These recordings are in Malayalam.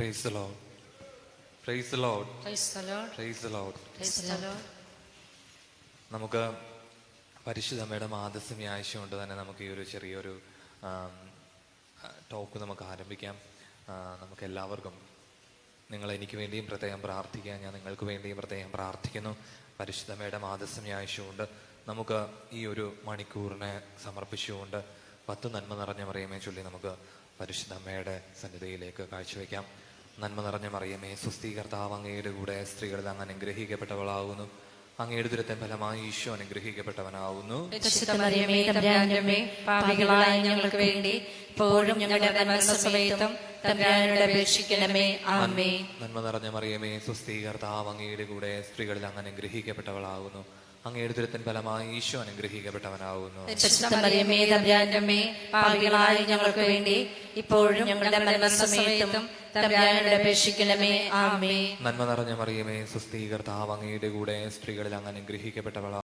Praise the Lord. Praise the Lord. Praise the Lord. Praise the Lord. Praise the Lord. നമുക്ക് പരിശുദ്ധമ്മയുടെ മാധ്യസ്ഥം ആവശ്യമുണ്ട് തന്നെ നമുക്ക് ഈ ഒരു ചെറിയൊരു ടോക്ക് നമുക്ക് ആരംഭിക്കാം. നമുക്ക് എല്ലാവർക്കും നിങ്ങൾ എനിക്ക് വേണ്ടിയും പ്രത്യേകം പ്രാർത്ഥിക്കുക, ഞാൻ നിങ്ങൾക്ക് വേണ്ടിയും പ്രത്യേകം പ്രാർത്ഥിക്കുന്നു. പരിശുദ്ധമ്മയുടെ മാധ്യസ്ഥം ആവശ്യമുണ്ട്. നമുക്ക് ഈ ഒരു മണിക്കൂറിനെ സമർപ്പിച്ചുകൊണ്ട് 10 നന്മ നിറഞ്ഞ മറിയമേ ചൊല്ലി നമുക്ക് പരിശുദ്ധമ്മയുടെ സന്നിധിയിലേക്ക് കാഴ്ചവെക്കാം. നന്മ നിറഞ്ഞ മറിയമേ, സ്വസ്തി, കർത്താവ് അങ്ങയുടെ കൂടെ സ്ത്രീകളിൽ അങ്ങ് അനുഗ്രഹിക്കപ്പെട്ടവളാകുന്നു. അങ്ങയുടെ ദുരിതത്തിൻ ഫലമായി ഈശോ അനുഗ്രഹിക്കപ്പെട്ടവനാവുന്നു. പാപികളായ ഞങ്ങൾക്ക് വേണ്ടി ഇപ്പോഴും ഞങ്ങളുടെ മരണസമയത്തും തമ്പുരാനോട് അപേക്ഷിക്കണമേ. ആമേൻ. നന്മ നിറഞ്ഞ മറിയമേ, സ്വസ്തി, കർത്താവ് അങ്ങയുടെ കൂടെ സ്ത്രീകളിൽ അങ്ങ് അനുഗ്രഹിക്കപ്പെട്ടവളാകുന്നു. അങ്ങയുടെ ദുരിതത്തിൻ ഫലമായി ഈശോ അനുഗ്രഹിക്കപ്പെട്ടവനാവുന്നു. പാപികളായ ഞങ്ങൾക്ക് വേണ്ടി ഇപ്പോഴും ഞങ്ങളുടെ മരണസമയത്തും തമ്പുരാനോട് അപേക്ഷിക്കണമേ. ആമേൻ. നന്മ നിറഞ്ഞ മറിയമേ, സ്വസ്തി, കർത്താവ് അങ്ങയുടെ കൂടെ സ്ത്രീകളിൽ അങ്ങ് അനുഗ്രഹിക്കപ്പെട്ടവളാകുന്നു.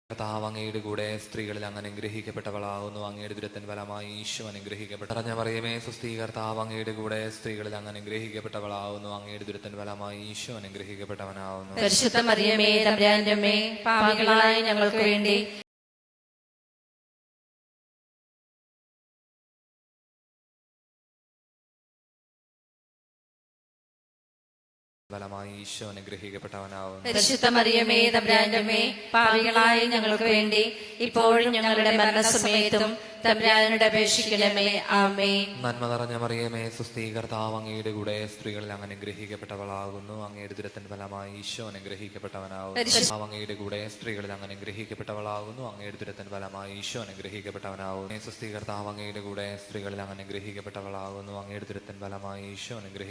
കർത്താവ് അങ്ങയുടെ കൂടെ സ്ത്രീകളിൽ അങ്ങ് അനുഗ്രഹിക്കപ്പെട്ടവളാകുന്നു. അങ്ങയുടെ ദുരിതത്തിൻ ഫലമായി ഈശോ അനുഗ്രഹിക്കപ്പെട്ട മറിയമേ, സ്വസ്തി, കർത്താവ് അങ്ങയുടെ കൂടെ സ്ത്രീകളിൽ അങ്ങ് അനുഗ്രഹിക്കപ്പെട്ടവളാകുന്നു. അങ്ങയുടെ ദുരിതത്തിൻ ഫലമായി ഈശോ അനുഗ്രഹിക്കപ്പെട്ടവനാകുന്നു. പരിശുദ്ധ മറിയമേ, തമ്പുരാന്റെ അമ്മേ, പാപികളായ ഞങ്ങൾക്ക് വേണ്ടി ഫലമായി ഈശോ അനുഗ്രഹിക്കപ്പെട്ടവനാവുന്നു. പരിശുദ്ധ മറിയമേ, തമ്പുരാന്റെ അമ്മേ, പാപികളായ ഞങ്ങൾക്ക് വേണ്ടി ഇപ്പോഴും ഞങ്ങളുടെ മരണസമയത്തും തമ്പുരാനോട് അപേക്ഷിക്കണമേ. ആമേൻ. നന്മ നിറഞ്ഞ മറിയമേ, സ്വസ്തി, കർത്താവ് അങ്ങയുടെ കൂടെ സ്ത്രീകളിൽ അങ്ങ് അനുഗ്രഹിക്കപ്പെട്ടവളാകുന്നു. അങ്ങയുടെ ദുരിതത്തിൻ ഫലമായി ഈശോ അനുഗ്രഹിക്കപ്പെട്ടവനാവുന്നു. അങ്ങയുടെ കൂടെ സ്ത്രീകളിൽ അങ്ങ് അനുഗ്രഹിക്കപ്പെട്ടവളാകുന്നു. അങ്ങയുടെ ദുരിതത്തിൻ ഫലമായി ഈശോ അനുഗ്രഹിക്കപ്പെട്ടവനാവുന്നു. സ്വസ്തി, കർത്താവ് അങ്ങയുടെ കൂടെ സ്ത്രീകളിൽ അങ്ങ് അനുഗ്രഹിക്കപ്പെട്ടവളാകുന്നു. അങ്ങയുടെ ദുരിതത്തിൻ ഫലമായി ഈശോ അനുഗ്രഹിക്കപ്പെട്ടവനാവുന്നു.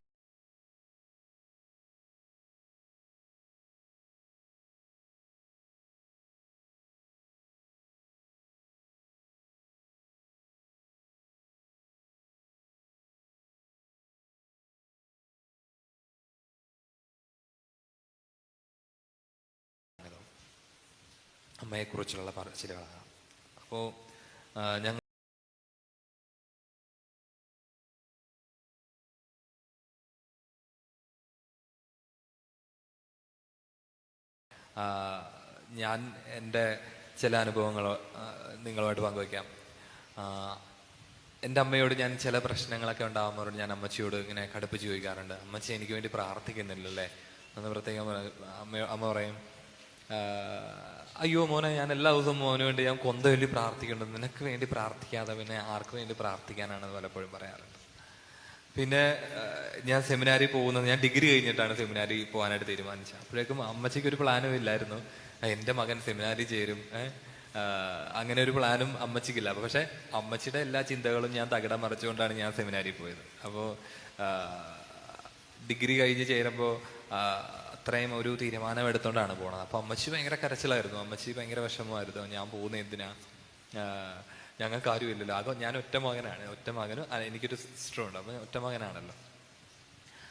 അമ്മയെക്കുറിച്ചുള്ള പറച്ചിലുകളാണ്. അപ്പോൾ ഞങ്ങൾ ഞാൻ എൻ്റെ ചില അനുഭവങ്ങൾ നിങ്ങളുമായിട്ട് പങ്കുവയ്ക്കാം. എൻ്റെ അമ്മയോട് ഞാൻ ചില പ്രശ്നങ്ങളൊക്കെ ഉണ്ടാകുമ്പോൾ ഞാൻ അമ്മച്ചിയോട് ഇങ്ങനെ കടുപ്പിച്ച് ചോദിക്കാറുണ്ട്, അമ്മച്ചി എനിക്ക് വേണ്ടി പ്രാർത്ഥിക്കുന്നില്ലല്ലേ എന്ന് പ്രത്യേകം. അമ്മ പറയും, അയ്യോ മോനെ, ഞാൻ എല്ലാ ദിവസവും മോന് വേണ്ടി ഞാൻ കൊന്തവല്ലി പ്രാർത്ഥിക്കേണ്ടത്, നിനക്ക് വേണ്ടി പ്രാർത്ഥിക്കാതെ പിന്നെ ആർക്ക് വേണ്ടി പ്രാർത്ഥിക്കാനാണെന്ന് പലപ്പോഴും പറയാറുണ്ട്. പിന്നെ ഞാൻ സെമിനാരി പോകുന്നത്, ഞാൻ ഡിഗ്രി കഴിഞ്ഞിട്ടാണ് സെമിനാരി പോകാനായിട്ട് തീരുമാനിച്ചത്. അപ്പോഴേക്കും അമ്മച്ചിക്ക് ഒരു പ്ലാനും ഇല്ലായിരുന്നു എൻ്റെ മകൻ സെമിനാരി ചേരും, അങ്ങനെ ഒരു പ്ലാനും അമ്മച്ചിക്കില്ല. പക്ഷെ അമ്മച്ചിയുടെ എല്ലാ ചിന്തകളും ഞാൻ തകിടം മറിച്ചുകൊണ്ടാണ് ഞാൻ സെമിനാരി പോയത്. അപ്പോൾ ഡിഗ്രി കഴിഞ്ഞ് ചേരുമ്പോൾ അത്രയും ഒരു തീരുമാനം എടുത്തോണ്ടാണ് പോണത്. അപ്പൊ അമ്മച്ചി ഭയങ്കര കരച്ചിലായിരുന്നു, അമ്മച്ചി ഭയങ്കര വിഷമമായിരുന്നു. ഞാൻ പോകുന്ന എന്തിനാ, ഞങ്ങൾക്ക് ആരും ഇല്ലല്ലോ, അതോ ഞാൻ ഒറ്റ മകനാണ്, ഒറ്റ മകനും എനിക്കൊരു സിസ്റ്ററും ഉണ്ട്, അപ്പൊ ഒറ്റ മകനാണല്ലോ,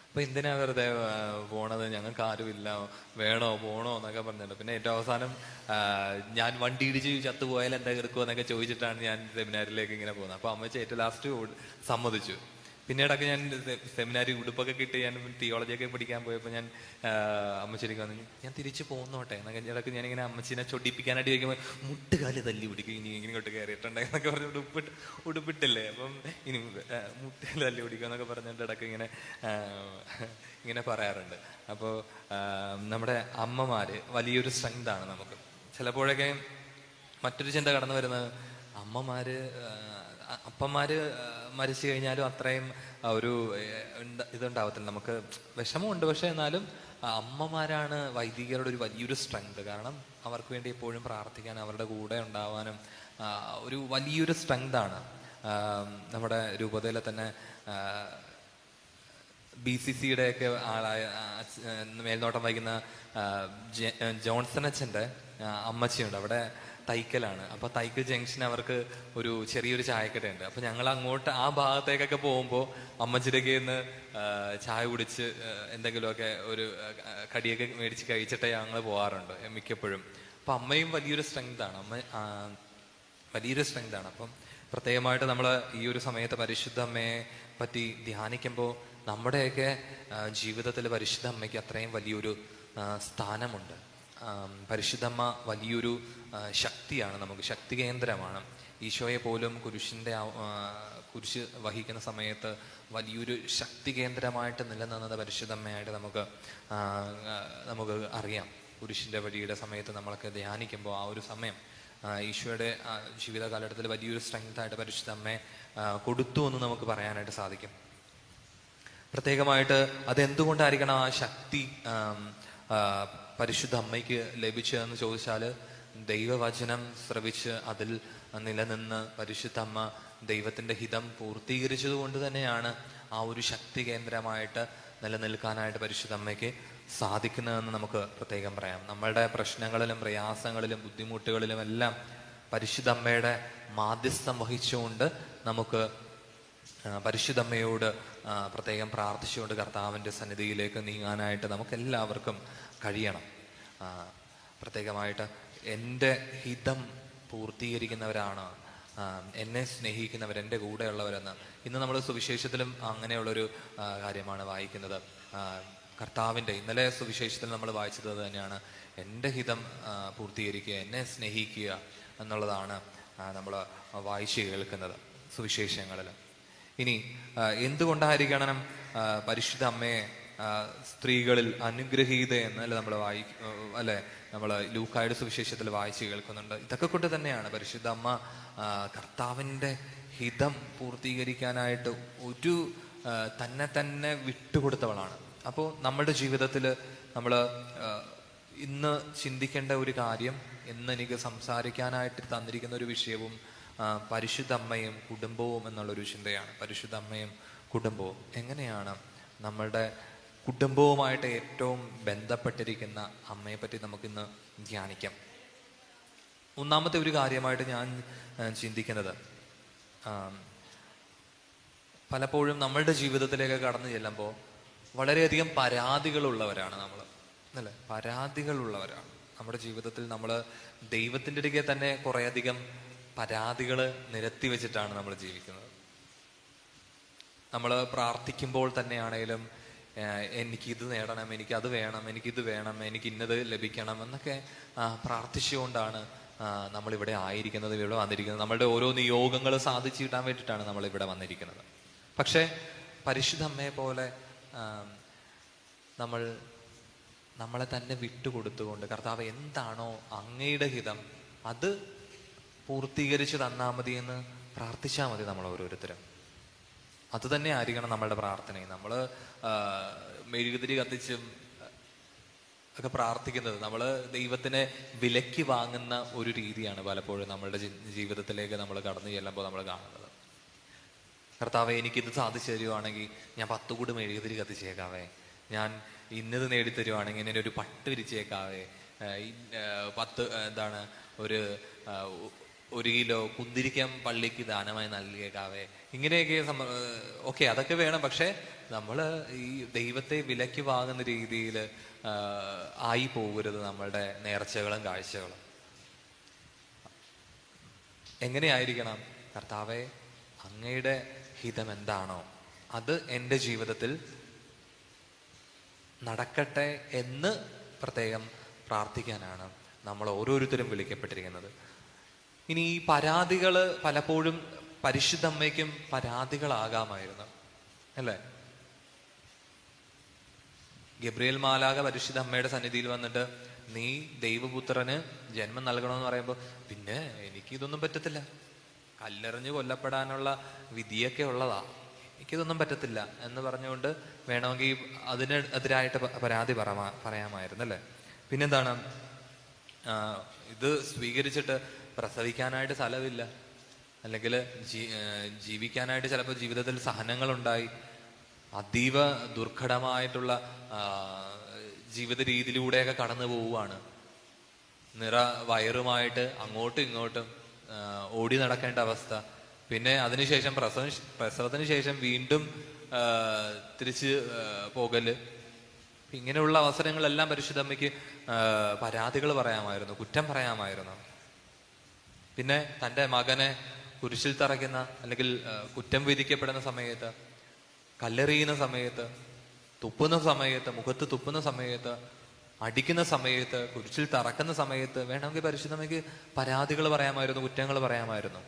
അപ്പൊ എന്തിനാ വെറുതെ പോണത്, ഞങ്ങൾക്ക് ആരുമില്ല, വേണോ പോണോ എന്നൊക്കെ പറഞ്ഞല്ലോ. പിന്നെ ഏറ്റവും അവസാനം ഞാൻ വണ്ടി ഇടിച്ച് ചത്തുപോയാൽ എന്താ കിടക്കുമോ എന്നൊക്കെ ചോദിച്ചിട്ടാണ് ഞാൻ സെമിനാരിലേക്ക് ഇങ്ങനെ പോകുന്നത്. അപ്പൊ അമ്മച്ചി ഏറ്റവും ലാസ്റ്റ് സമ്മതിച്ചു. പിന്നീടൊക്കെ ഞാൻ സെമിനാരി ഉടുപ്പൊക്കെ കിട്ടി ഞാൻ തിയോളജിയൊക്കെ പഠിക്കാൻ പോയപ്പോൾ ഞാൻ അമ്മച്ചിരിക്കും വന്നു, ഞാൻ തിരിച്ചു പോകുന്നോട്ടെ എന്നൊക്കെ ഇടയ്ക്ക് ഞാനിങ്ങനെ അമ്മച്ചിനെ ചൊടിപ്പിക്കാനായിട്ട് ചോദിക്കുമ്പോൾ മുട്ടുകാല് തല്ലി പിടിക്കും, ഇനി ഇങ്ങോട്ട് കയറിയിട്ടുണ്ട് എന്നൊക്കെ പറഞ്ഞിട്ട് ഉടുപ്പിട്ടില്ലേ, അപ്പം ഇനി മുട്ടുകാല് തല്ലി പിടിക്കും എന്നൊക്കെ പറഞ്ഞിട്ട് ഇടയ്ക്ക് ഇങ്ങനെ പറയാറുണ്ട്. അപ്പോൾ നമ്മുടെ അമ്മമാര് വലിയൊരു സ്ട്രെങ്താണ് നമുക്ക്. ചിലപ്പോഴൊക്കെ മറ്റൊരു ചിന്ത കടന്നു വരുന്നത്, അപ്പന്മാര് മരിച്ചു കഴിഞ്ഞാലും അത്രയും ഒരു ഇതുണ്ടാവത്തില്ല, നമുക്ക് വിഷമമുണ്ട്. പക്ഷെ എന്നാലും അമ്മമാരാണ് വൈദികരുടെ ഒരു വലിയൊരു സ്ട്രെങ്ത്. കാരണം അവർക്ക് വേണ്ടി എപ്പോഴും പ്രാർത്ഥിക്കാൻ, അവരുടെ കൂടെ ഉണ്ടാവാനും ഒരു വലിയൊരു സ്ട്രെങ്താണ്. നമ്മുടെ രൂപതയിലെ തന്നെ BCCയുടെ ഒക്കെ ആളായ മേൽനോട്ടം വഹിക്കുന്ന ജോൺസൺ അച്ഛൻ്റെ അമ്മച്ചിയുണ്ട്. അവിടെ തൈക്കലാണ്. അപ്പൊ തൈക്കൽ ജംഗ്ഷൻ അവർക്ക് ഒരു ചെറിയൊരു ചായക്കടയുണ്ട്. അപ്പൊ ഞങ്ങൾ അങ്ങോട്ട് ആ ഭാഗത്തേക്കൊക്കെ പോകുമ്പോൾ അമ്മച്ചിയുടെ കയ്യിൽ ചായ കുടിച്ച് എന്തെങ്കിലുമൊക്കെ ഒരു കടിയൊക്കെ മേടിച്ച് കഴിച്ചിട്ടേ ഞങ്ങൾ പോകാറുണ്ട് മിക്കപ്പോഴും. അപ്പൊ അമ്മയും വലിയൊരു സ്ട്രെങ്താണ്. വലിയൊരു സ്ട്രെങ്താണ്. അപ്പം പ്രത്യേകമായിട്ട് നമ്മൾ ഈ ഒരു സമയത്ത് പരിശുദ്ധ അമ്മയെ പറ്റി ധ്യാനിക്കുമ്പോൾ നമ്മുടെയൊക്കെ ജീവിതത്തിൽ പരിശുദ്ധ അമ്മയ്ക്ക് അത്രയും വലിയൊരു സ്ഥാനമുണ്ട്. പരിശുദ്ധമ്മ വലിയൊരു ശക്തിയാണ്, നമുക്ക് ശക്തി കേന്ദ്രമാണ്. ഈശോയെ പോലും കുരിശ് വഹിക്കുന്ന സമയത്ത് വലിയൊരു ശക്തി കേന്ദ്രമായിട്ട് നിലനിന്നത് പരിശുദ്ധമ്മയായിട്ട് നമുക്ക് അറിയാം. കുരിശിൻ്റെ വഴിയുടെ സമയത്ത് നമ്മളൊക്കെ ധ്യാനിക്കുമ്പോൾ ആ ഒരു സമയം ഈശോയുടെ ജീവിത കാലഘട്ടത്തിൽ വലിയൊരു സ്ട്രെങ്തായിട്ട് പരിശുദ്ധ അമ്മയെ കൊടുത്തു എന്ന് നമുക്ക് പറയാനായിട്ട് സാധിക്കും. പ്രത്യേകമായിട്ട് അതെന്തുകൊണ്ടായിരിക്കണം ആ ശക്തി പരിശുദ്ധ അമ്മയ്ക്ക് ലഭിച്ചതെന്ന് ചോദിച്ചാൽ, ദൈവവചനം ശ്രവിച്ച് അതിൽ നിലനിന്ന് പരിശുദ്ധ അമ്മ ദൈവത്തിൻ്റെ ഹിതം പൂർത്തീകരിച്ചത് കൊണ്ട് തന്നെയാണ് ആ ഒരു ശക്തി കേന്ദ്രമായിട്ട് നിലനിൽക്കാനായിട്ട് പരിശുദ്ധ അമ്മയ്ക്ക് സാധിക്കുന്നതെന്ന് നമുക്ക് പ്രത്യേകം പറയാം. നമ്മളുടെ പ്രശ്നങ്ങളിലും പ്രയാസങ്ങളിലും ബുദ്ധിമുട്ടുകളിലും എല്ലാം പരിശുദ്ധ അമ്മയുടെ മാധ്യസ്ഥം വഹിച്ചുകൊണ്ട് നമുക്ക് പരിശുദ്ധ അമ്മയോട് പ്രത്യേകം പ്രാർത്ഥിച്ചുകൊണ്ട് കർത്താവിൻ്റെ സന്നിധിയിലേക്ക് നീങ്ങാനായിട്ട് നമുക്ക് എല്ലാവർക്കും കഴിയണം. പ്രത്യേകമായിട്ട് എൻ്റെ ഹിതം പൂർത്തീകരിക്കുന്നവരാണ് എന്നെ സ്നേഹിക്കുന്നവർ, എൻ്റെ കൂടെയുള്ളവരെന്ന് ഇന്ന് നമ്മൾ സുവിശേഷത്തിലും അങ്ങനെയുള്ളൊരു കാര്യമാണ് വായിക്കുന്നത്. കർത്താവിൻ്റെ ഇന്നലെ സുവിശേഷത്തിൽ നമ്മൾ വായിച്ചത് തന്നെയാണ്, എൻ്റെ ഹിതം പൂർത്തീകരിക്കുക, എന്നെ സ്നേഹിക്കുക എന്നുള്ളതാണ് നമ്മൾ വായിച്ച് കേൾക്കുന്നത് സുവിശേഷങ്ങളിൽ. ഇനി എന്തുകൊണ്ടായിരിക്കണം പരിശുദ്ധ അമ്മയെ സ്ത്രീകളിൽ അനുഗ്രഹീത എന്നല്ലേ നമ്മൾ ലൂക്കായുടെ സുവിശേഷത്തിൽ വായിച്ച് കേൾക്കുന്നുണ്ട്. ഇതൊക്കെ കൊണ്ട് തന്നെയാണ് പരിശുദ്ധ അമ്മ കർത്താവിൻ്റെ ഹിതം പൂർത്തീകരിക്കാനായിട്ട് ഒരു തന്നെ വിട്ടുകൊടുത്തവളാണ്. അപ്പോൾ നമ്മുടെ ജീവിതത്തിൽ നമ്മൾ ഇന്ന് ചിന്തിക്കേണ്ട ഒരു കാര്യം, ഇന്ന് എനിക്ക് സംസാരിക്കാനായിട്ട് തന്നിരിക്കുന്ന ഒരു വിഷയവും പരിശുദ്ധ അമ്മയും കുടുംബവും എന്നുള്ളൊരു ചിന്തയാണ്. പരിശുദ്ധ അമ്മയും കുടുംബവും എങ്ങനെയാണ് നമ്മളുടെ കുടുംബവുമായിട്ട് ഏറ്റവും ബന്ധപ്പെട്ടിരിക്കുന്ന അമ്മയെപ്പറ്റി നമുക്കിന്ന് ധ്യാനിക്കാം. ഒന്നാമത്തെ ഒരു കാര്യമായിട്ട് ഞാൻ ചിന്തിക്കുന്നത്, പലപ്പോഴും നമ്മളുടെ ജീവിതത്തിലേക്ക് കടന്നു ചെല്ലുമ്പോൾ വളരെയധികം പരാതികളുള്ളവരാണ് നമ്മൾ, അല്ലേ? പരാതികളുള്ളവരാണ് നമ്മുടെ ജീവിതത്തിൽ. നമ്മൾ ദൈവത്തിൻ്റെ അടുക്കെ തന്നെ കുറേയധികം പരാതികൾ നിരത്തി വെച്ചിട്ടാണ് നമ്മൾ ജീവിക്കുന്നത്. നമ്മൾ പ്രാർത്ഥിക്കുമ്പോൾ തന്നെയാണേലും എനിക്കിത് നേടണം, എനിക്കത് വേണം, എനിക്കിത് വേണം, എനിക്ക് ഇന്നത് ലഭിക്കണം എന്നൊക്കെ പ്രാർത്ഥിച്ചുകൊണ്ടാണ് നമ്മളിവിടെ ആയിരിക്കുന്നത്, ഇവിടെ വന്നിരിക്കുന്നത്. നമ്മളുടെ ഓരോ നിയോഗങ്ങൾ സാധിച്ചു കിട്ടാൻ വേണ്ടിയിട്ടാണ് നമ്മളിവിടെ വന്നിരിക്കുന്നത്. പക്ഷേ പരിശുദ്ധ അമ്മയെ പോലെ നമ്മളെ തന്നെ വിട്ടുകൊടുത്തുകൊണ്ട്, കർത്താവ് എന്താണോ അങ്ങയുടെ ഹിതം അത് പൂർത്തീകരിച്ച് തന്നാൽ മതി എന്ന് പ്രാർത്ഥിച്ചാൽ മതി നമ്മൾ ഓരോരുത്തരും. അത് തന്നെ ആയിരിക്കണം നമ്മളുടെ പ്രാർത്ഥനയും. നമ്മൾ മെഴുകുതിരി കത്തിച്ചും ഒക്കെ പ്രാർത്ഥിക്കുന്നത് നമ്മൾ ദൈവത്തിനെ വിലക്കി വാങ്ങുന്ന ഒരു രീതിയാണ് പലപ്പോഴും നമ്മളുടെ ജീവിതത്തിലേക്ക് നമ്മൾ കടന്നു ചെല്ലുമ്പോൾ നമ്മൾ കാണുന്നത്. കർത്താവെ എനിക്കിത് സാധിച്ചു തരുവാണെങ്കിൽ ഞാൻ 10 കൂട് മെഴുകുതിരി കത്തിച്ചേക്കാവേ, ഞാൻ ഇന്നത് നേടിത്തരുവാണെങ്കിൽ ഇങ്ങനെ ഒരു പട്ട് വിരിച്ചേക്കാവേ, 1 കിലോ കുന്തിരിക്കം പള്ളിക്ക് ദാനമായി നൽകിയേക്കാവേ, ഇങ്ങനെയൊക്കെ ഓക്കെ അതൊക്കെ വേണം. പക്ഷെ നമ്മൾ ഈ ദൈവത്തെ വിലക്കി വാങ്ങുന്ന രീതിയിൽ ആയി പോകരുത് നമ്മളുടെ നേർച്ചകളും കാഴ്ചകളും. എങ്ങനെയായിരിക്കണം? കർത്താവെ അങ്ങയുടെ ഹിതം എന്താണോ അത് എൻ്റെ ജീവിതത്തിൽ നടക്കട്ടെ എന്ന് പ്രത്യേകം പ്രാർത്ഥിക്കാനാണ് നമ്മൾ ഓരോരുത്തരും വിളിക്കപ്പെട്ടിരിക്കുന്നത്. ഇനി ഈ പരാതികൾ പലപ്പോഴും പരിശുദ്ധ അമ്മയ്ക്കും പരാതികളാകാമായിരുന്നു, അല്ലേ? ഗബ്രിയേൽ മാലാഖ പരിശുദ്ധ അമ്മയുടെ സന്നിധിയിൽ വന്നിട്ട് നീ ദൈവപുത്രന് ജന്മം നൽകണമെന്ന് പറയുമ്പോൾ, പിന്നെ എനിക്കിതൊന്നും പറ്റത്തില്ല, കല്ലെറിഞ്ഞ് കൊല്ലപ്പെടാനുള്ള വിധിയൊക്കെ ഉള്ളതാ, എനിക്കിതൊന്നും പറ്റത്തില്ല എന്ന് പറഞ്ഞുകൊണ്ട് വേണമെങ്കിൽ അതിനെതിരായിട്ട് പരാതി പറയാമായിരുന്നു, അല്ലേ? പിന്നെന്താണ്, ഇത് സ്വീകരിച്ചിട്ട് പ്രസവിക്കാനായിട്ട് സ്ഥലമില്ല, അല്ലെങ്കിൽ ജീവിക്കാനായിട്ട് ചിലപ്പോൾ ജീവിതത്തിൽ സഹനങ്ങളുണ്ടായി, അതീവ ദുർഘടമായിട്ടുള്ള ജീവിത രീതിയിലൂടെയൊക്കെ കടന്നു പോവുകയാണ്. വയറുമായിട്ട് അങ്ങോട്ടും ഇങ്ങോട്ടും ഓടി നടക്കേണ്ട അവസ്ഥ. പിന്നെ അതിനുശേഷം പ്രസവത്തിന് ശേഷം വീണ്ടും തിരിച്ച് പോകല്. ഇങ്ങനെയുള്ള അവസരങ്ങളെല്ലാം പരിശുദ്ധമ്മയ്ക്ക് പരാതികൾ പറയാമായിരുന്നു, കുറ്റം പറയാമായിരുന്നു. പിന്നെ തൻ്റെ മകനെ കുരിശിൽ തറയ്ക്കുന്ന അല്ലെങ്കിൽ കുറ്റം വിധിക്കപ്പെടുന്ന സമയത്ത്, കല്ലെറിയുന്ന സമയത്ത്, തുപ്പുന്ന സമയത്ത്, മുഖത്ത് തുപ്പുന്ന സമയത്ത്, അടിക്കുന്ന സമയത്ത്, കുരിശിൽ തറക്കുന്ന സമയത്ത് വേണമെങ്കിൽ പരിശുദ്ധമ്മയ്ക്ക് പരാതികൾ പറയാമായിരുന്നു, കുറ്റങ്ങൾ പറയാമായിരുന്നു.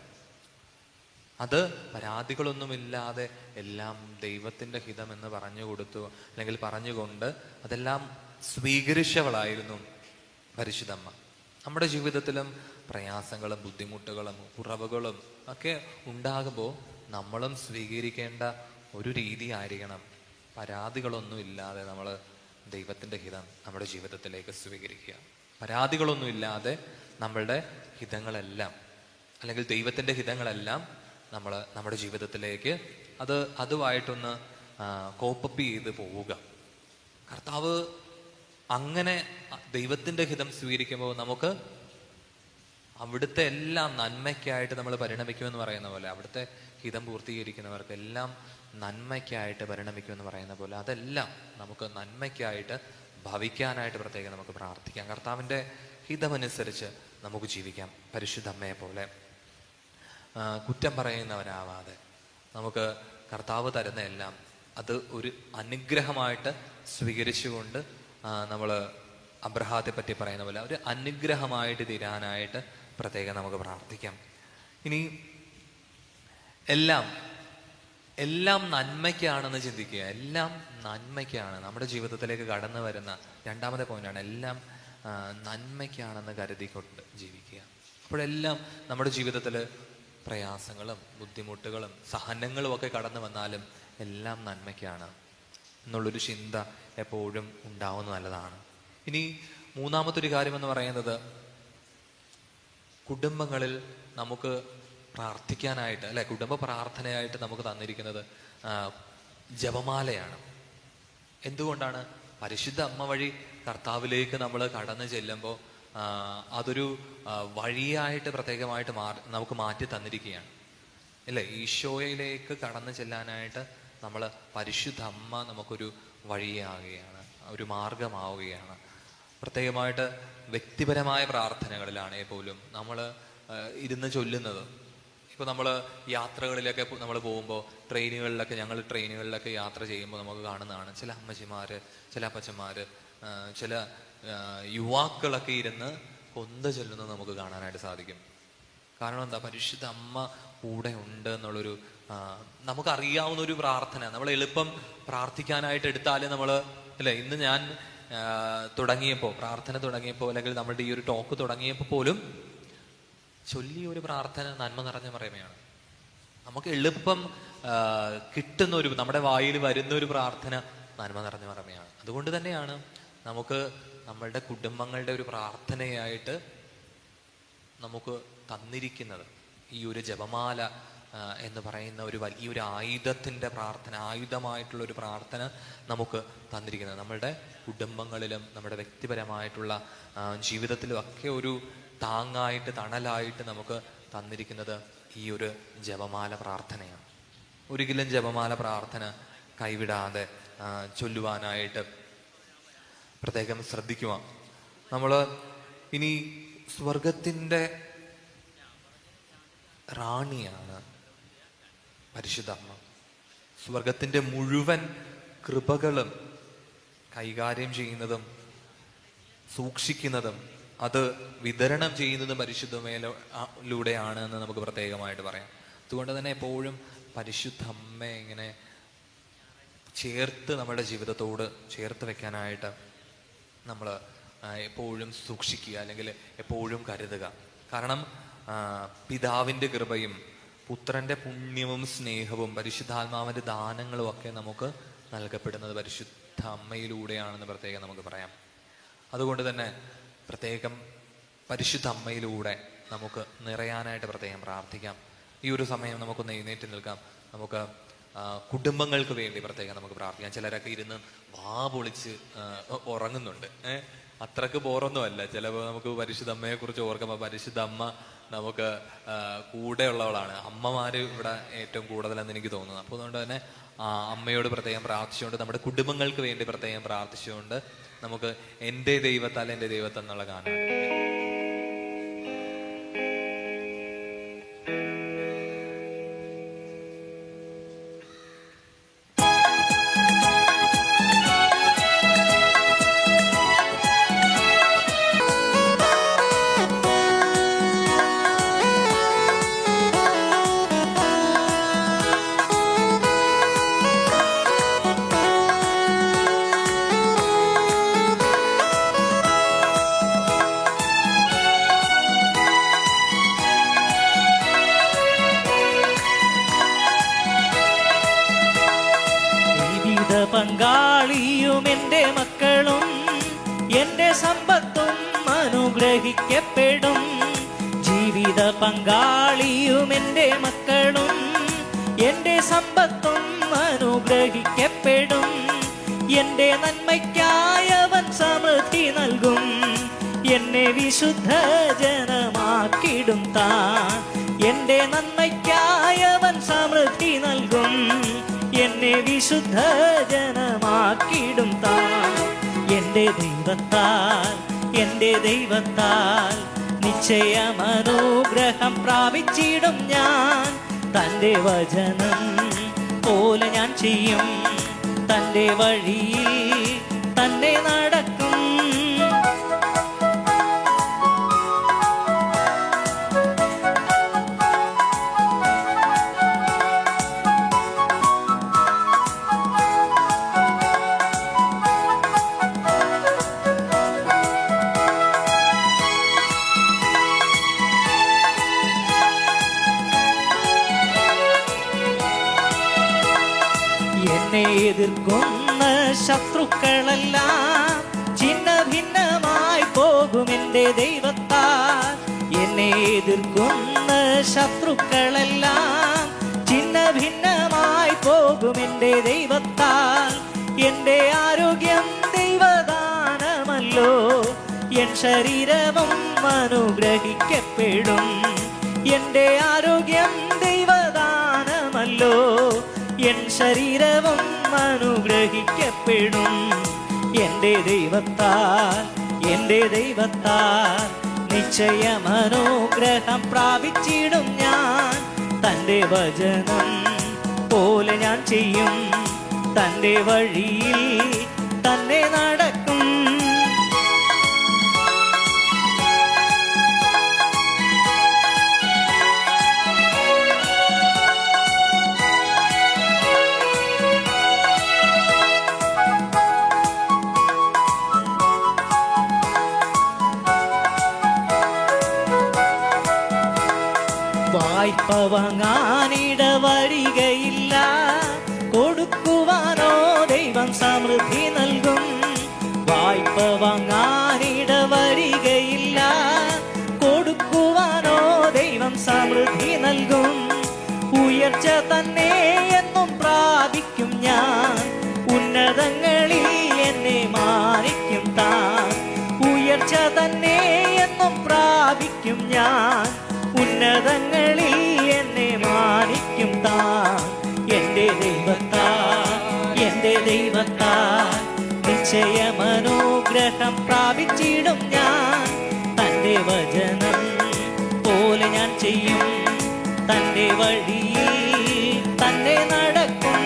അത് പരാതികളൊന്നുമില്ലാതെ എല്ലാം ദൈവത്തിന്റെ ഹിതം എന്ന് പറഞ്ഞു കൊടുത്തു, അല്ലെങ്കിൽ പറഞ്ഞുകൊണ്ട് അതെല്ലാം സ്വീകരിച്ചവളായിരുന്നു പരിശുദ്ധമ്മ. നമ്മുടെ ജീവിതത്തിലും പ്രയാസങ്ങളും ബുദ്ധിമുട്ടുകളും കുറവുകളും ഒക്കെ ഉണ്ടാകുമ്പോൾ നമ്മളും സ്വീകരിക്കേണ്ട ഒരു രീതി ആയിരിക്കണം, പരാതികളൊന്നും ഇല്ലാതെ നമ്മൾ ദൈവത്തിന്റെ ഹിതം നമ്മുടെ ജീവിതത്തിലേക്ക് സ്വീകരിക്കുക. പരാതികളൊന്നുമില്ലാതെ നമ്മളുടെ ഹിതങ്ങളെല്ലാം അല്ലെങ്കിൽ ദൈവത്തിന്റെ ഹിതങ്ങളെല്ലാം നമ്മൾ നമ്മുടെ ജീവിതത്തിലേക്ക് അതുമായിട്ടൊന്ന് കോപ്പപ്പ് ചെയ്ത് പോവുക. കർത്താവ് അങ്ങനെ ദൈവത്തിന്റെ ഹിതം സ്വീകരിക്കുമ്പോൾ നമുക്ക് അവിടുത്തെ എല്ലാം നന്മയ്ക്കായിട്ട് നമ്മൾ പരിണമിക്കുമെന്ന് പറയുന്ന പോലെ, അവിടുത്തെ ഹിതം പൂർത്തീകരിക്കുന്നവർക്ക് എല്ലാം നന്മയ്ക്കായിട്ട് പരിണമിക്കുമെന്ന് പറയുന്ന പോലെ അതെല്ലാം നമുക്ക് നന്മയ്ക്കായിട്ട് ഭവിക്കാനായിട്ട് പ്രത്യേകം നമുക്ക് പ്രാർത്ഥിക്കാം. കർത്താവിൻ്റെ ഹിതമനുസരിച്ച് നമുക്ക് ജീവിക്കാം. പരിശുദ്ധ അമ്മയെ പോലെ കുറ്റം പറയുന്നവരാവാതെ നമുക്ക് കർത്താവ് തരുന്ന എല്ലാം അത് ഒരു അനുഗ്രഹമായിട്ട് സ്വീകരിച്ചുകൊണ്ട് നമ്മൾ അബ്രഹാത്തെ പറ്റി പറയുന്ന പോലെ ഒരു അനുഗ്രഹമായിട്ട് തീരാനായിട്ട് പ്രത്യേകം നമുക്ക് പ്രാർത്ഥിക്കാം. ഇനി എല്ലാം നന്മയ്ക്കാണെന്ന് ചിന്തിക്കുക. എല്ലാം നന്മയ്ക്കാണ് നമ്മുടെ ജീവിതത്തിലേക്ക് കടന്നു വരുന്ന രണ്ടാമത്തെ പോയിന്റാണ്, എല്ലാം നന്മയ്ക്കാണെന്ന് കരുതിക്കൊണ്ട് ജീവിക്കുക. അപ്പോഴെല്ലാം നമ്മുടെ ജീവിതത്തിൽ പ്രയാസങ്ങളും ബുദ്ധിമുട്ടുകളും സഹനങ്ങളും ഒക്കെ കടന്നു വന്നാലും എല്ലാം നന്മയ്ക്കാണ് എന്നുള്ളൊരു ചിന്ത എപ്പോഴും ഉണ്ടാവുന്നത് നല്ലതാണ്. ഇനി മൂന്നാമത്തെ ഒരു കാര്യമെന്ന് പറയുന്നത്, കുടുംബങ്ങളിൽ നമുക്ക് പ്രാർത്ഥിക്കാനായിട്ട് അല്ലെ, കുടുംബ പ്രാർത്ഥനയായിട്ട് നമുക്ക് തന്നിരിക്കുന്നത് ജപമാലയാണ്. എന്തുകൊണ്ടാണ്? പരിശുദ്ധ അമ്മ വഴി കർത്താവിലേക്ക് നമ്മൾ കടന്നു ചെല്ലുമ്പോൾ അതൊരു വഴിയായിട്ട് പ്രത്യേകമായിട്ട് നമുക്ക് മാറ്റി തന്നിരിക്കുകയാണ് അല്ലേ. ഈശോയിലേക്ക് കടന്നു ചെല്ലാനായിട്ട് നമ്മൾ പരിശുദ്ധ അമ്മ നമുക്കൊരു വഴിയാകുകയാണ്, ഒരു മാർഗമാവുകയാണ്. പ്രത്യേകമായിട്ട് വ്യക്തിപരമായ പ്രാർത്ഥനകളിലാണെങ്കിൽ പോലും നമ്മൾ ഇരുന്ന് ചൊല്ലുന്നത്. ഇപ്പോൾ നമ്മൾ യാത്രകളിലൊക്കെ നമ്മൾ പോകുമ്പോൾ ഞങ്ങൾ ട്രെയിനുകളിലൊക്കെ യാത്ര ചെയ്യുമ്പോൾ നമുക്ക് കാണുന്നതാണ് ചില അമ്മച്ചിമാർ, ചില അപ്പച്ചന്മാർ, ചില യുവാക്കളൊക്കെ ഇരുന്ന് കൊന്ത ചൊല്ലുന്നത് നമുക്ക് കാണാനായിട്ട് സാധിക്കും. കാരണം എന്താ? പരിശുദ്ധ അമ്മ കൂടെ ഉണ്ട് എന്നുള്ളൊരു നമുക്കറിയാവുന്ന ഒരു പ്രാർത്ഥന നമ്മൾ എളുപ്പം പ്രാർത്ഥിക്കാനായിട്ട് എടുത്താൽ നമ്മൾ അല്ലേ, ഇന്ന് ഞാൻ പ്രാർത്ഥന തുടങ്ങിയപ്പോൾ അല്ലെങ്കിൽ നമ്മുടെ ഈ ഒരു ടോക്ക് തുടങ്ങിയപ്പോൾ പോലും ചൊല്ലിയ ഒരു പ്രാർത്ഥന നന്മ നിറഞ്ഞ മറിയമയാണ്. നമുക്ക് എളുപ്പം കിട്ടുന്ന ഒരു നമ്മുടെ വായിൽ വരുന്ന ഒരു പ്രാർത്ഥന നന്മ നിറഞ്ഞ മറിയമയാണ്. അതുകൊണ്ട് തന്നെയാണ് നമുക്ക് നമ്മളുടെ കുടുംബങ്ങളുടെ ഒരു പ്രാർത്ഥനയായിട്ട് നമുക്ക് തന്നിരിക്കുന്നത് ഈ ഒരു ജപമാല എന്ന് പറയുന്ന ഒരു വലിയൊരു ആയുധത്തിന്റെ പ്രാർത്ഥന, ആയുധമായിട്ടുള്ള ഒരു പ്രാർത്ഥന നമുക്ക് തന്നിരിക്കുന്നത്. നമ്മളുടെ കുടുംബങ്ങളിലും നമ്മുടെ വ്യക്തിപരമായിട്ടുള്ള ജീവിതത്തിലും ഒക്കെ ഒരു താങ്ങായിട്ട് തണലായിട്ട് നമുക്ക് തന്നിരിക്കുന്നത് ഈ ഒരു ജപമാല പ്രാർത്ഥനയാണ്. ഒരിക്കലും ജപമാല പ്രാർത്ഥന കൈവിടാതെ ചൊല്ലുവാനായിട്ട് പ്രത്യേകം ശ്രദ്ധിക്കുക. നമ്മൾ ഇനി സ്വർഗത്തിൻ്റെ റാണിയാണ് പരിശുദ്ധ അമ്മ. സ്വർഗത്തിൻ്റെ മുഴുവൻ കൃപകളും കൈകാര്യം ചെയ്യുന്നതും സൂക്ഷിക്കുന്നതും അത് വിതരണം ചെയ്യുന്നതും പരിശുദ്ധമയിലൂടെയാണ് എന്ന് നമുക്ക് പ്രത്യേകമായിട്ട് പറയാം. അതുകൊണ്ട് തന്നെ എപ്പോഴും പരിശുദ്ധ അമ്മയെ ഇങ്ങനെ ചേർത്ത് നമ്മുടെ ജീവിതത്തോട് ചേർത്ത് വെക്കാനായിട്ട് നമ്മൾ എപ്പോഴും സൂക്ഷിക്കുക, അല്ലെങ്കിൽ എപ്പോഴും കരുതുക. കാരണം പിതാവിൻ്റെ കൃപയും പുത്രന്റെ പുണ്യവും സ്നേഹവും പരിശുദ്ധാത്മാവിൻ്റെ ദാനങ്ങളും ഒക്കെ നമുക്ക് നൽകപ്പെടുന്നത് പരിശുദ്ധ അമ്മയിലൂടെയാണെന്ന് പ്രത്യേകം നമുക്ക് പറയാം. അതുകൊണ്ട് തന്നെ പ്രത്യേകം പരിശുദ്ധ അമ്മയിലൂടെ നമുക്ക് നിറയാനായിട്ട് പ്രത്യേകം പ്രാർത്ഥിക്കാം. ഈ ഒരു സമയം നമുക്കൊന്ന് എഴുന്നേറ്റ് നിൽക്കാം. നമുക്ക് കുടുംബങ്ങൾക്ക് വേണ്ടി പ്രത്യേകം നമുക്ക് പ്രാർത്ഥിക്കാം. ചിലരൊക്കെ ഇരുന്ന് വാ പൊളിച്ച് ഉറങ്ങുന്നുണ്ട്. അത്രക്ക് ബോറൊന്നും അല്ല. ചിലപ്പോൾ നമുക്ക് പരിശുദ്ധ അമ്മയെ കുറിച്ച് ഓർക്കുമ്പോൾ പരിശുദ്ധ അമ്മ നമുക്ക് കൂടെയുള്ളവളാണ്. അമ്മമാര് ഇവിടെ ഏറ്റവും കൂടുതലെന്ന് എനിക്ക് തോന്നുന്നു. അപ്പോൾ അതുകൊണ്ട് തന്നെ അമ്മയോട് പ്രത്യേകം പ്രാർത്ഥിച്ചുകൊണ്ട്, നമ്മുടെ കുടുംബങ്ങൾക്ക് വേണ്ടി പ്രത്യേകം പ്രാർത്ഥിച്ചുകൊണ്ട് നമുക്ക് എൻ്റെ ദൈവത്താൽ എൻ്റെ ദൈവത്താൽ എന്നുള്ള ഗാനം. പങ്കാളിയും എൻ്റെ മക്കളും എൻ്റെ സമ്പത്തും അനുഗ്രഹിക്കപ്പെടും. ജീവിത പങ്കാളിയും എൻ്റെ മക്കളും എൻ്റെ സമ്പത്തും അനുഗ്രഹിക്കപ്പെടും. എൻ്റെ നന്മയ്ക്കായവൻ സമൃദ്ധി നൽകും. എന്നെ വിശുദ്ധ ജനമാക്കിടും താൻ. എൻ്റെ നന്മയ്ക്കായവൻ സമൃദ്ധി നൽകും. എന്നെ വിശുദ്ധ ജനമാക്കിടും താൻ. എൻ്റെ ദൈവത്താൽ എൻ്റെ ദൈവത്താൽ നിശ്ചയമനുഗ്രഹം പ്രാപിച്ചിടും ഞാൻ. തൻ്റെ വചനം പോലെ ഞാൻ ചെയ്യും. തൻ്റെ വഴിയിൽ തന്നെ നടക്കും. എന്നെ എതിർക്കുന്ന ശത്രുക്കളെല്ലാം ഛിന്ന ഭിന്നമായി പോകും എൻ്റെ ദൈവത്താൽ. എന്നെ എതിർക്കുന്ന ശത്രുക്കളെല്ലാം ഛിന്ന ഭിന്നമായി പോകും എൻ്റെ ദൈവത്താൽ. എൻ്റെ ആരോഗ്യം ദൈവദാനമല്ലോ. എൻ ശരീരവും അനുഗ്രഹിക്കപ്പെടും. എൻ്റെ ആരോഗ്യം ദൈവദാനമല്ലോ. എൻ ശരീരവും അനുഗ്രഹിക്കപ്പെടും. എൻ്റെ ദൈവത്താൽ എൻ്റെ ദൈവത്താൽ നിശ്ചയമനുഗ്രഹം പ്രാപിച്ചിടും ഞാൻ. തൻ്റെ വചനം പോലെ ഞാൻ ചെയ്യും. തൻ്റെ വഴിയിൽ തന്നെ നടക്കും. വായ്പ വാങ്ങാനിട വരികയില്ല. കൊടുക്കുവാനോ ദൈവം സമൃദ്ധി നൽകും. വായ്പ വാങ്ങാനിട വരികയില്ല. കൊടുക്കുവാനോ ദൈവം സമൃദ്ധി നൽകും. ഉയർച്ച തന്നെ എന്നും പ്രാപിക്കും ഞാൻ. ഉന്നതങ്ങളിൽ എന്നെ മാനിക്കും താൻ. ഉയർച്ച തന്നെ എന്നും പ്രാപിക്കും ഞാൻ. ഉന്നതങ്ങളിൽ എന്നെ മാനിക്കും താൻ. എൻ്റെ ദൈവത്താൽ എൻ്റെ ദൈവത്താൽ നിശ്ചയമനുഗ്രഹം പ്രാപിച്ചിടും ഞാൻ. തൻ്റെ വചനം പോലെ ഞാൻ ചെയ്യും. തൻ്റെ വഴിയിൽ തന്നെ നടക്കും.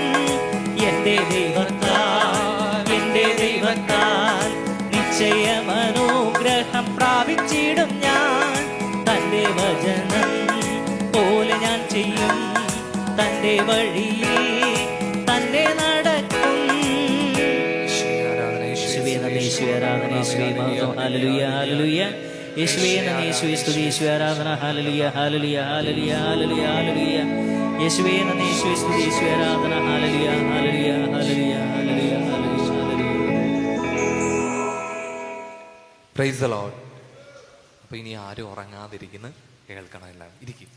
എൻ്റെ ദൈവത്താൽ എൻ്റെ ദൈവത്താൽ നിശ്ചയമനുഗ്രഹം പ്രാപിച്ചിടും ഞാൻ. തൻ്റെ വചനം പോലെ ഞാൻ ചെയ്യും. തൻ്റെ വഴിയിൽ തന്നെ നടക്കും. യേശുവേ നന്ദി, യേശുവേ ആരാധന, യേശുവേ മഹത്വം. Hallelujah hallelujah. യേശുവേ നന്ദി, യേശുവേ സ്തുതി, യേശുവേ ആരാധന. Hallelujah hallelujah hallelujah hallelujah hallelujah. യേശുവേ നന്ദി, യേശുവേ സ്തുതി, യേശുവേ ആരാധന. Hallelujah hallelujah hallelujah hallelujah hallelujah hallelujah. Praise the Lord. അപ്പൊ ഇനി ആരും ഉറങ്ങാതിരിക്കുന്നു, കേൾക്കണം എല്ലാവരും. ഇരിക്കും.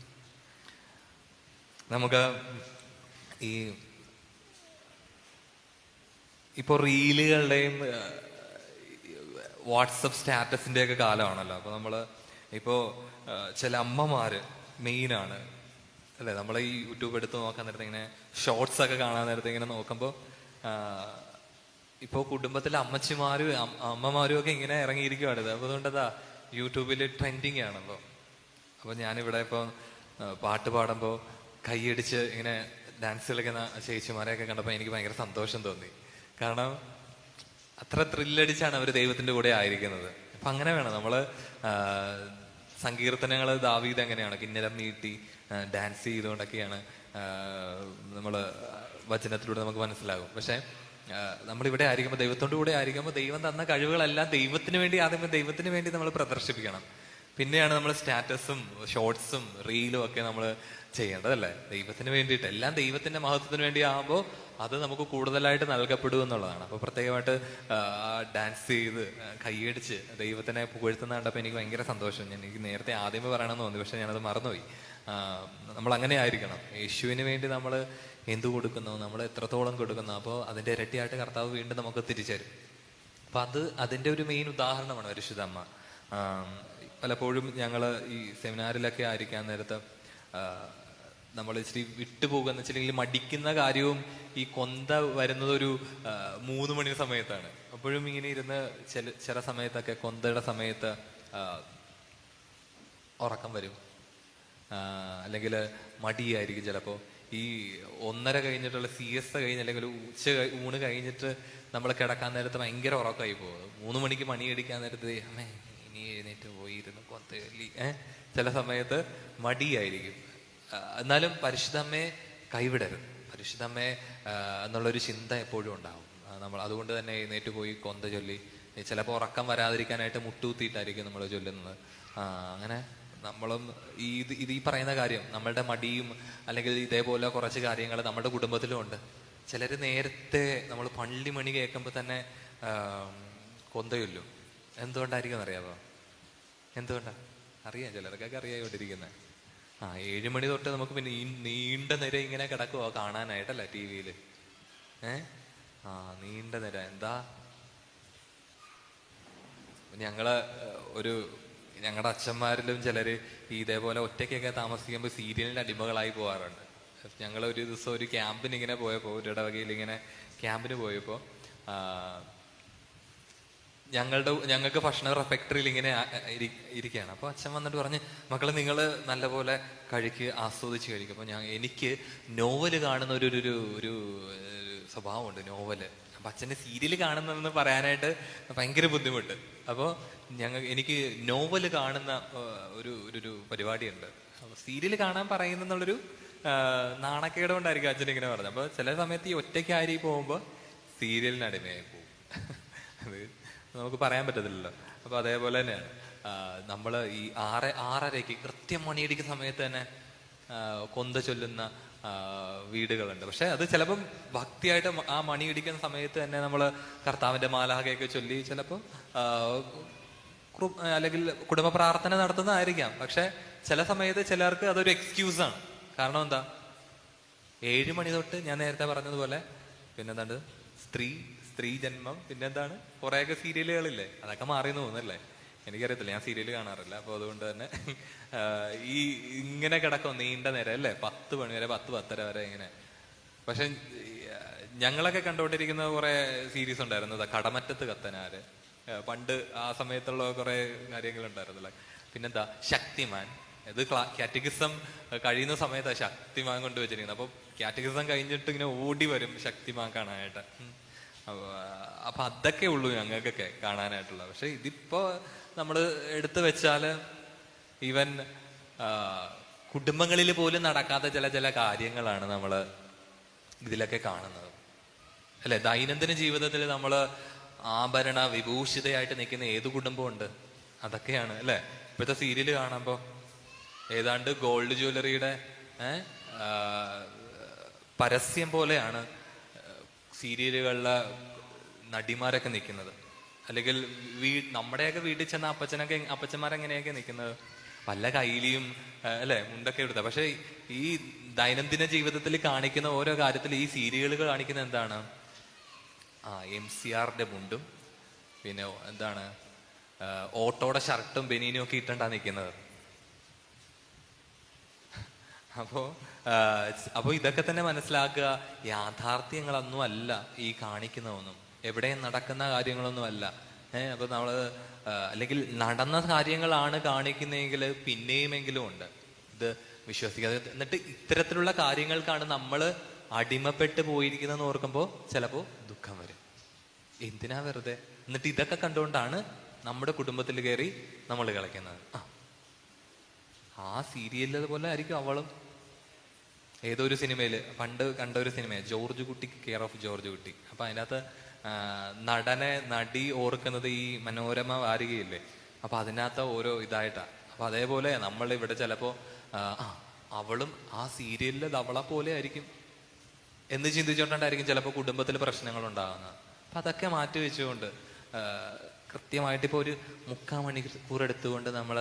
നമുക്ക് ഇപ്പോൾ റീലുകളുടെയും വാട്സപ്പ് സ്റ്റാറ്റസിന്റെ ഒക്കെ കാലമാണല്ലോ. അപ്പൊ നമ്മള് ഇപ്പോ ചില അമ്മമാര് മെയിനാണ് അല്ലെ, നമ്മൾ ഈ യൂട്യൂബ് എടുത്ത് നോക്കാൻ നേരത്തെ ഇങ്ങനെ ഷോർട്സ് ഒക്കെ കാണാൻ നേരത്തെ ഇങ്ങനെ നോക്കുമ്പോൾ ഇപ്പോൾ കുടുംബത്തിലെ അമ്മച്ചിമാരും അമ്മമാരും ഒക്കെ ഇങ്ങനെ ഇറങ്ങിയിരിക്കുവാണ്. ഇത് അപ്പോൾ അതുകൊണ്ടതാ യൂട്യൂബിൽ ട്രെൻഡിങ് ആണല്ലോ. അപ്പോൾ ഞാനിവിടെ ഇപ്പോൾ പാട്ട് പാടുമ്പോൾ കൈയടിച്ച് ഇങ്ങനെ ഡാൻസ് കളിക്കുന്ന ചേച്ചിമാരെയൊക്കെ കണ്ടപ്പോൾ എനിക്ക് ഭയങ്കര സന്തോഷം തോന്നി. കാരണം അത്ര ത്രില്ലടിച്ചാണ് അവർ ദൈവത്തിന്റെ കൂടെ ആയിരിക്കുന്നത്. അപ്പൊ അങ്ങനെ വേണം നമ്മള്. സങ്കീർത്തനങ്ങള് ദാവീദ് എങ്ങനെയാണ് കിന്നരം നീട്ടി ഡാൻസ് ചെയ്തുകൊണ്ടൊക്കെയാണ് നമ്മള് വചനത്തിലൂടെ നമുക്ക് മനസ്സിലാകും. പക്ഷെ നമ്മളിവിടെ ആയിരിക്കുമ്പോൾ, ദൈവത്തോടു കൂടെ ആയിരിക്കുമ്പോൾ, ദൈവം തന്ന കഴിവുകളെല്ലാം ദൈവത്തിന് വേണ്ടി, ആദ്യമേ ദൈവത്തിന് വേണ്ടി നമ്മൾ പ്രദർശിപ്പിക്കണം. പിന്നെയാണ് നമ്മൾ സ്റ്റാറ്റസും ഷോർട്സും റീലും ഒക്കെ നമ്മൾ ചെയ്യേണ്ടതല്ലേ, ദൈവത്തിന് വേണ്ടിയിട്ട്. എല്ലാം ദൈവത്തിന്റെ മഹത്വത്തിന് വേണ്ടി ആകുമ്പോൾ അത് നമുക്ക് കൂടുതലായിട്ട് നൽകപ്പെടും എന്നുള്ളതാണ്. അപ്പൊ പ്രത്യേകമായിട്ട് ഡാൻസ് ചെയ്ത് കൈയടിച്ച് ദൈവത്തിനെ പുകഴ്ത്തുന്ന കണ്ടപ്പോൾ എനിക്ക് ഭയങ്കര സന്തോഷം. എനിക്ക് നേരത്തെ ആദ്യമേ പറയണമെന്ന് തോന്നി, പക്ഷെ ഞാനത് മറന്നുപോയി. നമ്മൾ അങ്ങനെ ആയിരിക്കണം. യേശുവിന് വേണ്ടി നമ്മൾ എന്ത് കൊടുക്കുന്നു, നമ്മൾ എത്രത്തോളം കൊടുക്കുന്നു, അപ്പോൾ അതിന്റെ ഇരട്ടിയായിട്ട് കർത്താവ് വീണ്ടും നമുക്ക് തിരിച്ചുതരും. അപ്പൊ അതിന്റെ ഒരു മെയിൻ ഉദാഹരണമാണ് പരിശുദ്ധ അമ്മ. പലപ്പോഴും ഞങ്ങൾ ഈ സെമിനാറിലൊക്കെ ആയിരിക്കാൻ നേരത്ത് നമ്മൾ ഇച്ചിരി വിട്ടുപോകുന്ന വെച്ചില്ലെങ്കിൽ മടിക്കുന്ന കാര്യവും ഈ കൊന്ത വരുന്നത് ഒരു 3 മണി സമയത്താണ്. അപ്പോഴും ഇങ്ങനെ ഇരുന്ന് ചില സമയത്തൊക്കെ കൊന്തയുടെ സമയത്ത് ഉറക്കം വരും, അല്ലെങ്കിൽ മടിയായിരിക്കും. ചിലപ്പോൾ ഈ 1:30 കഴിഞ്ഞിട്ടുള്ള CS കഴിഞ്ഞ് അല്ലെങ്കിൽ ഊണ് കഴിഞ്ഞിട്ട് നമ്മൾ കിടക്കാൻ നേരത്ത് ഭയങ്കര ഉറക്കമായി പോകും. 3 മണിക്ക് മണിയടിക്കാൻ നേരത്ത് അമ്മേ ഇനി എഴുന്നേറ്റ് പോയിരുന്നു കൊന്തല്ലി. ചില സമയത്ത് മടിയായിരിക്കും. എന്നാലും പരിശുദ്ധമ്മയെ കൈവിടരുത്. പരിശുദ്ധമ്മയെ എന്നുള്ളൊരു ചിന്ത എപ്പോഴും ഉണ്ടാവും. നമ്മൾ അതുകൊണ്ട് തന്നെ എഴുന്നേറ്റ് പോയി കൊന്ത ചൊല്ലി, ചിലപ്പോൾ ഉറക്കം വരാതിരിക്കാനായിട്ട് മുട്ടുകുത്തിയിട്ടായിരിക്കും നമ്മൾ ചൊല്ലുന്നത്. അങ്ങനെ നമ്മളും ഈ പറയുന്ന കാര്യം, നമ്മളുടെ മടിയും അല്ലെങ്കിൽ ഇതേപോലെ കുറച്ച് കാര്യങ്ങൾ നമ്മുടെ കുടുംബത്തിലും ഉണ്ട്. ചിലർ നേരത്തെ നമ്മൾ പള്ളി മണി കേൾക്കുമ്പോൾ തന്നെ കൊന്ത ചൊല്ലും. എന്തുകൊണ്ടായിരിക്കും അറിയാമോ? എന്തുകൊണ്ടാണ് അറിയാം, ചിലർക്കൊക്കെ അറിയാകൊണ്ടിരിക്കുന്നത്. 7 മണി തൊട്ട് നമുക്ക് പിന്നെ ഈ നീണ്ട നിര ഇങ്ങനെ കിടക്കുവോ കാണാനായിട്ടല്ലേ TV-യിൽ. നീണ്ട നിര എന്താ. ഞങ്ങളുടെ അച്ഛന്മാരിലും ചിലര് ഇതേപോലെ ഒറ്റയ്ക്കൊക്കെ താമസിക്കുമ്പോൾ സീരിയലിന്റെ അടിമകളായി പോകാറുണ്ട്. ഞങ്ങൾ ഒരു ദിവസം ഒരു ക്യാമ്പിന് ഇങ്ങനെ പോയപ്പോൾ, ഒരു ഇടവകയിൽ ഇങ്ങനെ ക്യാമ്പിന് പോയപ്പോൾ ഞങ്ങൾക്ക് ഭക്ഷണ റെഫക്ടറിയിൽ ഇങ്ങനെ ഇരിക്കുകയാണ്. അപ്പോൾ അച്ഛൻ വന്നിട്ട് പറഞ്ഞ്, മക്കളെ നിങ്ങൾ നല്ലപോലെ ആസ്വദിച്ച് കഴിക്കും. അപ്പോൾ എനിക്ക് നോവല് കാണുന്ന ഒരു സ്വഭാവമുണ്ട്, നോവല്. അപ്പം അച്ഛൻ്റെ സീരിയൽ കാണുന്നതെന്ന് പറയാനായിട്ട് ഭയങ്കര ബുദ്ധിമുട്ട്. അപ്പോൾ എനിക്ക് നോവല് കാണുന്ന ഒരു പരിപാടിയുണ്ട്. അപ്പോൾ സീരിയൽ കാണാൻ പറയുന്നെന്നുള്ളൊരു നാണക്കേട് കൊണ്ടായിരിക്കും അച്ഛൻ ഇങ്ങനെ പറഞ്ഞത്. അപ്പോൾ ചില സമയത്ത് ഈ ഒറ്റയ്ക്കാരി പോകുമ്പോൾ സീരിയലിന് അടിമയായി പോകും. അത് നമുക്ക് പറയാൻ പറ്റത്തില്ലല്ലോ. അപ്പൊ അതേപോലെ തന്നെയാണ് നമ്മൾ ഈ 6:30 കൃത്യം മണിയടിക്കുന്ന സമയത്ത് തന്നെ കൊന്ത ചൊല്ലുന്ന വീടുകളുണ്ട്. പക്ഷെ അത് ചിലപ്പം ഭക്തിയായിട്ട് ആ മണി ഇടിക്കുന്ന സമയത്ത് തന്നെ നമ്മൾ കർത്താവിന്റെ മാലാഹയൊക്കെ ചൊല്ലി ചിലപ്പോൾ അല്ലെങ്കിൽ കുടുംബ പ്രാർത്ഥന നടത്തുന്നതായിരിക്കാം. പക്ഷെ ചില സമയത്ത് ചിലർക്ക് അതൊരു എക്സ്ക്യൂസാണ്. കാരണം എന്താ, 7 മണി തൊട്ട് ഞാൻ നേരത്തെ പറഞ്ഞതുപോലെ പിന്നെന്താണ്ട് സ്ത്രീ ജന്മം, പിന്നെന്താണ് കുറെയൊക്കെ സീരിയലുകളില്ലേ, അതൊക്കെ മാറിയെന്ന് തോന്നുന്നല്ലേ, എനിക്കറിയത്തില്ല, ഞാൻ സീരിയൽ കാണാറില്ല. അപ്പൊ അതുകൊണ്ട് തന്നെ ഇങ്ങനെ കിടക്കും നീണ്ട നേരം അല്ലേ, 10 മണി വരെ 10-10:30 വരെ ഇങ്ങനെ. പക്ഷെ ഞങ്ങളൊക്കെ കണ്ടുകൊണ്ടിരിക്കുന്ന കുറെ സീരീസ് ഉണ്ടായിരുന്നു. കടമറ്റത്ത് കത്തനാര്, പണ്ട് ആ സമയത്തുള്ള കുറെ കാര്യങ്ങൾ ഉണ്ടായിരുന്നില്ല. പിന്നെന്താ ശക്തിമാൻ. ഇത് കാറ്റഗിസം കഴിയുന്ന സമയത്താണ് ശക്തിമാൻ കൊണ്ടുവച്ചിരിക്കുന്നത്. അപ്പൊ കാറ്റഗിസം കഴിഞ്ഞിട്ട് ഇങ്ങനെ ഓടി വരും ശക്തിമാൻ കാണാനായിട്ട്. അപ്പൊ അതൊക്കെ ഉള്ളൂ ഞങ്ങൾക്കൊക്കെ കാണാനായിട്ടുള്ള. പക്ഷെ ഇതിപ്പോ നമ്മള് എടുത്തു വെച്ചാല് ഈവൻ കുടുംബങ്ങളിൽ പോലും നടക്കാത്ത ചില കാര്യങ്ങളാണ് നമ്മള് ഇതിലൊക്കെ കാണുന്നത് അല്ലെ. ദൈനംദിന ജീവിതത്തിൽ നമ്മള് ആഭരണ വിഭൂഷിതയായിട്ട് നിൽക്കുന്ന ഏത് കുടുംബമുണ്ട്? അതൊക്കെയാണ് അല്ലെ. ഇപ്പോഴത്തെ സീരിയല് കാണുമ്പോ ഏതാണ്ട് ഗോൾഡ് ജ്വല്ലറിയുടെ പരസ്യം പോലെയാണ് സീരിയലുകളിലെ നടിമാരൊക്കെ നിൽക്കുന്നത്. അല്ലെങ്കിൽ നമ്മുടെയൊക്കെ വീട്ടിൽ ചെന്ന അപ്പച്ചന്മാരെങ്ങനെയൊക്കെ നിൽക്കുന്നത്, വല്ല കൈലിയും അല്ലെ മുണ്ടൊക്കെ എടുത്ത. പക്ഷെ ഈ ദൈനംദിന ജീവിതത്തിൽ കാണിക്കുന്ന ഓരോ കാര്യത്തിൽ ഈ സീരിയലുകൾ കാണിക്കുന്ന എന്താണ്? MCR-ന്റെ മുണ്ടും പിന്നെ എന്താണ് ഓട്ടോടെ ഷർട്ടും ബനീനും ഒക്കെ ഇട്ടണ്ടാ നിൽക്കുന്നത്. അപ്പോ ഇതൊക്കെ തന്നെ മനസ്സിലാക്കുക. യാഥാർത്ഥ്യങ്ങളൊന്നും അല്ല ഈ കാണിക്കുന്നതൊന്നും, എവിടെയും നടക്കുന്ന കാര്യങ്ങളൊന്നും അല്ല. അപ്പൊ നമ്മള് അല്ലെങ്കിൽ നടന്ന കാര്യങ്ങളാണ് കാണിക്കുന്നതെങ്കിൽ പിന്നെയുമെങ്കിലും ഉണ്ട് ഇത് വിശ്വസിക്കാതെ. എന്നിട്ട് ഇത്തരത്തിലുള്ള കാര്യങ്ങൾക്കാണ് നമ്മൾ അടിമപ്പെട്ട് പോയിരിക്കുന്നതെന്ന് ഓർക്കുമ്പോൾ ചിലപ്പോൾ ദുഃഖം വരും. എന്തിനാ വെറുതെ? എന്നിട്ട് ഇതൊക്കെ കണ്ടുകൊണ്ടാണ് നമ്മുടെ കുടുംബത്തിൽ കയറി നമ്മൾ കളിക്കുന്നത്. ആ സീരിയലിൽ പോലെ ആയിരിക്കും അവളും. ഏതോ ഒരു സിനിമയില് പണ്ട് കണ്ട ഒരു സിനിമ, ജോർജ് കുട്ടി, കെയർ ഓഫ് ജോർജ് കുട്ടി. അപ്പൊ അതിനകത്ത് നടി ഓർക്കുന്നത് ഈ മനോരമ വാരികയില്ലേ, അപ്പൊ അതിനകത്ത് ഓരോ ഇതായിട്ടാ. അപ്പൊ അതേപോലെ നമ്മൾ ഇവിടെ ചിലപ്പോ അവളും ആ സീരിയലിൽ അവളെ പോലെ ആയിരിക്കും എന്ന് ചിന്തിച്ചുകൊണ്ടായിരിക്കും ചിലപ്പോൾ കുടുംബത്തിൽ പ്രശ്നങ്ങൾ ഉണ്ടാകുന്നത്. അപ്പൊ അതൊക്കെ മാറ്റി വെച്ചുകൊണ്ട് കൃത്യമായിട്ട് ഇപ്പൊ ഒരു 3/4 മണിക്കൂർ എടുത്തുകൊണ്ട് നമ്മൾ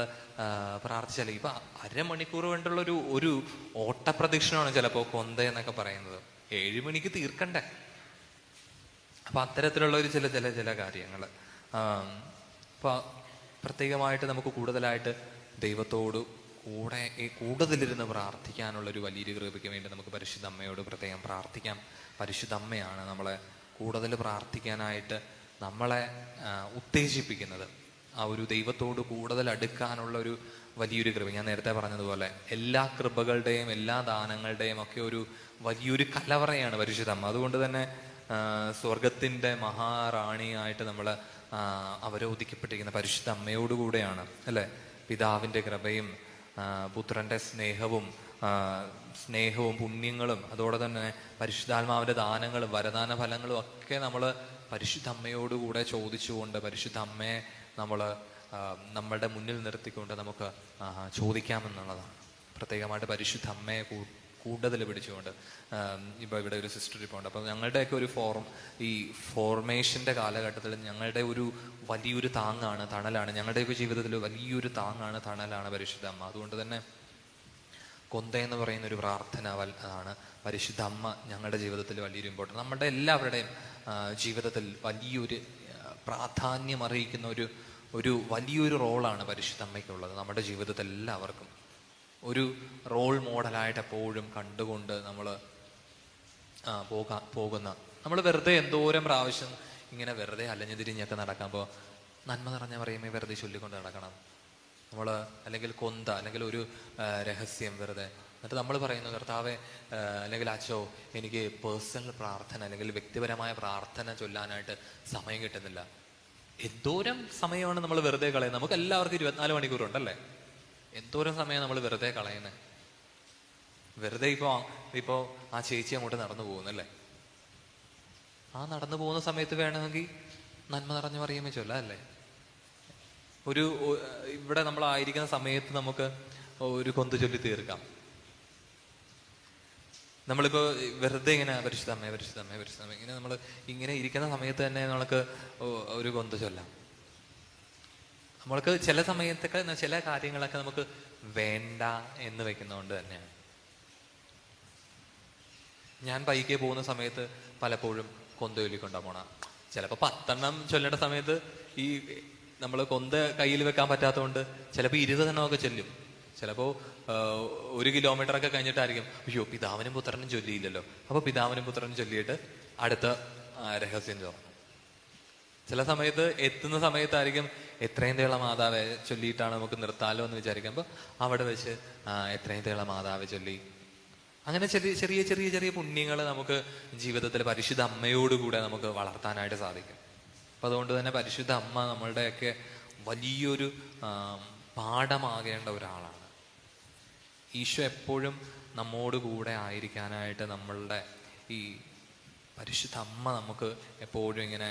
പ്രാർത്ഥിച്ചാൽ ഇപ്പൊ അരമണിക്കൂർ കൊണ്ടുള്ള ഒരു ഓട്ടപ്രദക്ഷിണമാണ് ചിലപ്പോ കൊന്ത എന്നൊക്കെ പറയുന്നത്. 7 മണിക്ക് തീർക്കണ്ടേ? അപ്പൊ അത്തരത്തിലുള്ള ഒരു ചില കാര്യങ്ങൾ അപ്പൊ പ്രത്യേകമായിട്ട് നമുക്ക് കൂടുതലായിട്ട് ദൈവത്തോട് കൂടുതലിരുന്ന് പ്രാർത്ഥിക്കാനുള്ള ഒരു വലിയൊരു കൃപയ്ക്ക് വേണ്ടി നമുക്ക് പരിശുദ്ധ അമ്മയോട് പ്രത്യേകം പ്രാർത്ഥിക്കാം. പരിശുദ്ധ അമ്മയാണ് നമ്മളെ കൂടുതൽ പ്രാർത്ഥിക്കാനായിട്ട് നമ്മളെ ഉത്തേജിപ്പിക്കുന്നത്. ആ ഒരു ദൈവത്തോട് കൂടുതൽ അടുക്കാനുള്ള ഒരു വലിയൊരു കൃപ. ഞാൻ നേരത്തെ പറഞ്ഞതുപോലെ എല്ലാ കൃപകളുടെയും എല്ലാ ദാനങ്ങളുടെയും ഒക്കെ ഒരു വലിയൊരു കലവറയാണ് പരിശുദ്ധ അമ്മ. അതുകൊണ്ട് തന്നെ സ്വർഗത്തിന്റെ മഹാറാണിയായിട്ട് നമ്മൾ അവരോധിക്കപ്പെട്ടിരിക്കുന്ന പരിശുദ്ധ അമ്മയോടുകൂടെയാണ് അല്ലെ. പിതാവിന്റെ കൃപയും പുത്രന്റെ സ്നേഹവും പുണ്യങ്ങളും അതോടെ തന്നെ പരിശുദ്ധാത്മാവിന്റെ ദാനങ്ങളും വരദാന ഫലങ്ങളും ഒക്കെ നമ്മൾ പരിശുദ്ധ അമ്മയോടുകൂടെ ചോദിച്ചുകൊണ്ട് പരിശുദ്ധ അമ്മയെ നമ്മൾ നമ്മളുടെ മുന്നിൽ നിർത്തിക്കൊണ്ട് നമുക്ക് ചോദിക്കാമെന്നുള്ളതാണ്. പ്രത്യേകമായിട്ട് പരിശുദ്ധ അമ്മയെ കൂടുതൽ പിടിച്ചുകൊണ്ട് ഇപ്പൊ ഇവിടെ ഒരു സിസ്റ്റർ ഇപ്പോൾ ഉണ്ട്. അപ്പൊ ഞങ്ങളുടെയൊക്കെ ഒരു ഈ ഫോർമേഷന്റെ കാലഘട്ടത്തിൽ ഞങ്ങളുടെ ഒരു വലിയൊരു താങ്ങാണ്, തണലാണ്, ഞങ്ങളുടെയൊക്കെ ജീവിതത്തിൽ വലിയൊരു താങ്ങാണ്, തണലാണ് പരിശുദ്ധ അമ്മ. അതുകൊണ്ട് തന്നെ കൊന്ത എന്ന് പറയുന്ന ഒരു പ്രാർത്ഥന ആണ് പരിശുദ്ധ അമ്മ ഞങ്ങളുടെ ജീവിതത്തിൽ വലിയൊരു ഇമ്പോർട്ടൻ്റ്, നമ്മുടെ എല്ലാവരുടെയും ജീവിതത്തിൽ വലിയൊരു പ്രാധാന്യം അറിയിക്കുന്ന ഒരു വലിയൊരു റോളാണ് പരിശുദ്ധ അമ്മയ്ക്കുള്ളത്. നമ്മുടെ ജീവിതത്തിൽ എല്ലാവർക്കും ഒരു റോൾ മോഡലായിട്ട് എപ്പോഴും കണ്ടുകൊണ്ട് നമ്മൾ പോകുന്ന നമ്മൾ വെറുതെ എന്തോരം പ്രാവശ്യം ഇങ്ങനെ വെറുതെ അലഞ്ഞു തിരിഞ്ഞൊക്കെ നടക്കുമ്പോൾ നന്മ നിറഞ്ഞ പറയുമ്പോൾ വെറുതെ ചൊല്ലിക്കൊണ്ട് നടക്കണം നമ്മൾ. അല്ലെങ്കിൽ കൊന്ത അല്ലെങ്കിൽ ഒരു രഹസ്യം വെറുതെ എന്നിട്ട് നമ്മൾ പറയുന്നു കർത്താവെ അല്ലെങ്കിൽ അച്ചോ എനിക്ക് പേഴ്സണൽ പ്രാർത്ഥന അല്ലെങ്കിൽ വ്യക്തിപരമായ പ്രാർത്ഥന ചൊല്ലാനായിട്ട് സമയം കിട്ടുന്നില്ല. എന്തോരം സമയമാണ് നമ്മൾ വെറുതെ കളയുന്നത്? നമുക്ക് എല്ലാവർക്കും 24 മണിക്കൂറുണ്ടല്ലേ? എന്തോരം സമയം നമ്മൾ വെറുതെ കളയുന്നത്? വെറുതെ ഇപ്പോ ആ ചേച്ചി അങ്ങോട്ട് നടന്നു പോകുന്നല്ലേ, ആ നടന്നു പോകുന്ന സമയത്ത് വേണമെങ്കിൽ നന്മ നിറഞ്ഞു പറയുമ്പോൾ ചൊല്ലാം അല്ലേ. ഇവിടെ നമ്മൾ ആയിരിക്കുന്ന സമയത്ത് നമുക്ക് ഒരു കൊന്ത ചൊല്ലി തീർക്കാം. നമ്മളിപ്പോ വെറുതെ ഇങ്ങനെ പരിശുദ്ധമേ പരിശുദ്ധമേ പരിശുദ്ധമേ ഇങ്ങനെ നമ്മൾ ഇങ്ങനെ ഇരിക്കുന്ന സമയത്ത് തന്നെ നമ്മൾക്ക് ഒരു കൊന്ത ചൊല്ലാം. നമ്മൾക്ക് ചില സമയത്തൊക്കെ ചില കാര്യങ്ങളൊക്കെ നമുക്ക് വേണ്ട എന്ന് വെക്കുന്നതുകൊണ്ട് തന്നെയാണ്. ഞാൻ ബൈക്കിൽ പോകുന്ന സമയത്ത് പലപ്പോഴും കൊന്ത ചൊല്ലിക്കൊണ്ടാ പോണ. ചിലപ്പോൾ 10 എണ്ണം ചൊല്ലേണ്ട സമയത്ത് ഈ നമ്മൾ കൊന്ത കയ്യിൽ വെക്കാൻ പറ്റാത്തതുകൊണ്ട് ചിലപ്പോൾ 20 എണ്ണമൊക്കെ ചൊല്ലും. ചിലപ്പോൾ 1 കിലോമീറ്ററൊക്കെ കഴിഞ്ഞിട്ടായിരിക്കും അയ്യോ പിതാവിനും പുത്രനും ചൊല്ലിയില്ലല്ലോ, അപ്പൊ പിതാവിനും പുത്രനും ചൊല്ലിയിട്ട് അടുത്ത രഹസ്യം ചോർന്നു. ചില സമയത്ത് എത്തുന്ന സമയത്തായിരിക്കും എത്രയും തേള മാതാവെ ചൊല്ലിയിട്ടാണ് നമുക്ക് നിർത്താലോ എന്ന് വിചാരിക്കുമ്പോൾ അവിടെ വെച്ച് എത്രയും തേള മാതാവെ ചൊല്ലി. അങ്ങനെ ചെറിയ ചെറിയ ചെറിയ പുണ്യങ്ങൾ നമുക്ക് ജീവിതത്തിൽ പരിശുദ്ധ അമ്മയോടുകൂടെ നമുക്ക് വളർത്താനായിട്ട് സാധിക്കും. അപ്പൊ അതുകൊണ്ട് തന്നെ പരിശുദ്ധ അമ്മ നമ്മളുടെയൊക്കെ വലിയൊരു പാഠമാകേണ്ട ഒരാളാണ്. ഈശോ എപ്പോഴും നമ്മോട് കൂടെ ആയിരിക്കാനായിട്ട് നമ്മളുടെ ഈ പരിശുദ്ധ അമ്മ നമുക്ക് എപ്പോഴും ഇങ്ങനെ